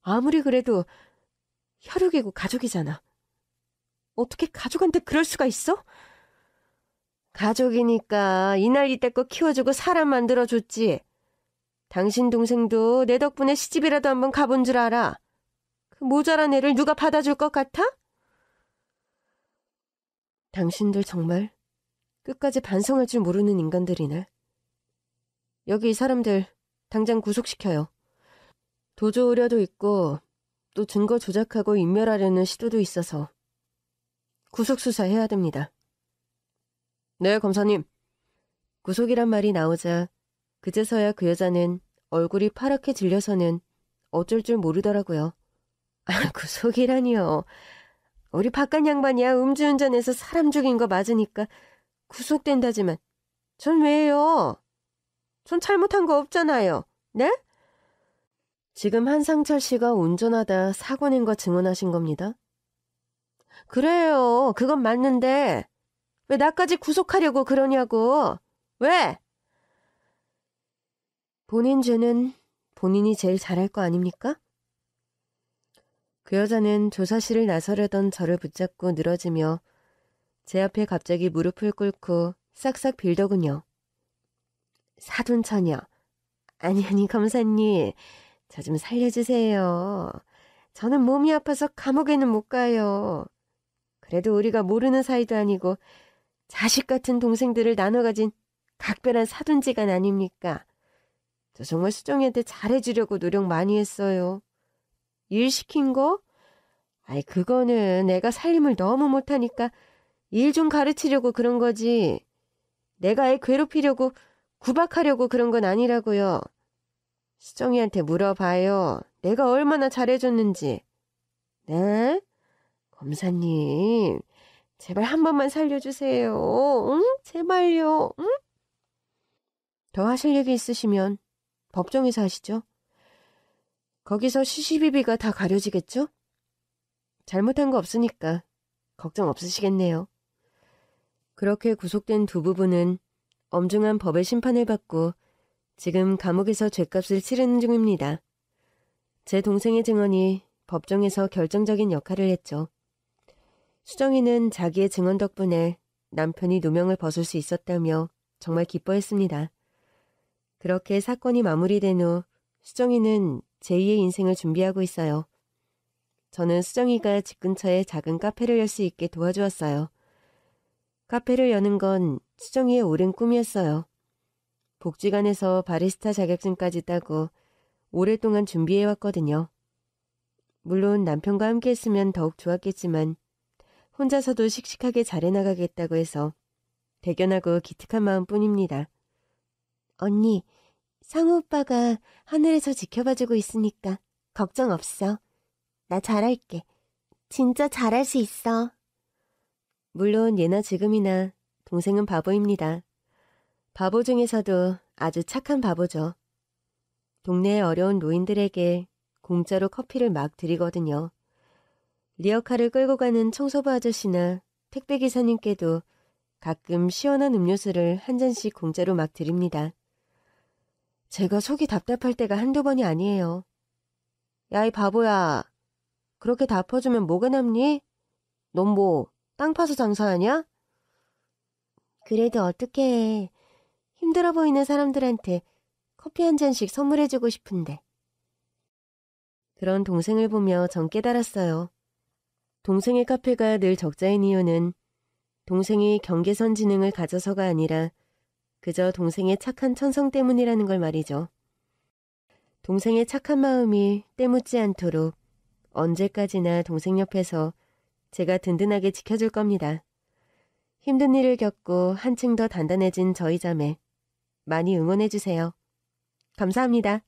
아무리 그래도 혈육이고 가족이잖아. 어떻게 가족한테 그럴 수가 있어? 가족이니까 이날 이때껏 키워주고 사람 만들어줬지. 당신 동생도 내 덕분에 시집이라도 한번 가본 줄 알아. 그 모자란 애를 누가 받아줄 것 같아? 당신들 정말 끝까지 반성할 줄 모르는 인간들이네. 여기 이 사람들 당장 구속시켜요. 도주 우려도 있고 또 증거 조작하고 인멸하려는 시도도 있어서 구속수사해야 됩니다. 네, 검사님. 구속이란 말이 나오자 그제서야 그 여자는 얼굴이 파랗게 질려서는 어쩔 줄 모르더라고요. 구속이라니요. 우리 바깥 양반이야 음주운전해서 사람 죽인 거 맞으니까 구속된다지만 전 왜요? 전 잘못한 거 없잖아요. 네? 지금 한상철 씨가 운전하다 사고 낸 거 증언하신 겁니다. 그래요. 그건 맞는데 왜 나까지 구속하려고 그러냐고. 왜? 본인 죄는 본인이 제일 잘할 거 아닙니까? 그 여자는 조사실을 나서려던 저를 붙잡고 늘어지며 제 앞에 갑자기 무릎을 꿇고 싹싹 빌더군요. 사돈처녀. 아니 검사님. 저 좀 살려주세요. 저는 몸이 아파서 감옥에는 못 가요. 그래도 우리가 모르는 사이도 아니고 자식 같은 동생들을 나눠 가진 각별한 사돈지간 아닙니까? 저 정말 수정이한테 잘해주려고 노력 많이 했어요. 일 시킨 거? 아이 그거는 내가 살림을 너무 못하니까 일 좀 가르치려고 그런 거지. 내가 애 괴롭히려고 구박하려고 그런 건 아니라고요. 수정이한테 물어봐요. 내가 얼마나 잘해줬는지. 네? 검사님, 제발 한 번만 살려주세요. 응? 제발요. 응? 더 하실 얘기 있으시면 법정에서 하시죠. 거기서 시시비비가 다 가려지겠죠? 잘못한 거 없으니까 걱정 없으시겠네요. 그렇게 구속된 두 부부는 엄중한 법의 심판을 받고 지금 감옥에서 죗값을 치르는 중입니다. 제 동생의 증언이 법정에서 결정적인 역할을 했죠. 수정이는 자기의 증언 덕분에 남편이 누명을 벗을 수 있었다며 정말 기뻐했습니다. 그렇게 사건이 마무리된 후 수정이는 제2의 인생을 준비하고 있어요. 저는 수정이가 집 근처에 작은 카페를 열 수 있게 도와주었어요. 카페를 여는 건 수정이의 오랜 꿈이었어요. 복지관에서 바리스타 자격증까지 따고 오랫동안 준비해왔거든요. 물론 남편과 함께 했으면 더욱 좋았겠지만 혼자서도 씩씩하게 잘해나가겠다고 해서 대견하고 기특한 마음뿐입니다. 언니, 상우 오빠가 하늘에서 지켜봐주고 있으니까 걱정 없어. 나 잘할게. 진짜 잘할 수 있어. 물론 예나 지금이나 동생은 바보입니다. 바보 중에서도 아주 착한 바보죠. 동네의 어려운 노인들에게 공짜로 커피를 막 드리거든요. 리어카를 끌고 가는 청소부 아저씨나 택배기사님께도 가끔 시원한 음료수를 한 잔씩 공짜로 막 드립니다. 제가 속이 답답할 때가 한두 번이 아니에요. 야, 이 바보야. 그렇게 다 퍼주면 뭐가 남니? 넌 뭐 땅 파서 장사하냐? 그래도 어떻게 해. 힘들어 보이는 사람들한테 커피 한 잔씩 선물해주고 싶은데. 그런 동생을 보며 전 깨달았어요. 동생의 카페가 늘 적자인 이유는 동생이 경계선 지능을 가져서가 아니라 그저 동생의 착한 천성 때문이라는 걸 말이죠. 동생의 착한 마음이 때묻지 않도록 언제까지나 동생 옆에서 제가 든든하게 지켜줄 겁니다. 힘든 일을 겪고 한층 더 단단해진 저희 자매 많이 응원해주세요. 감사합니다.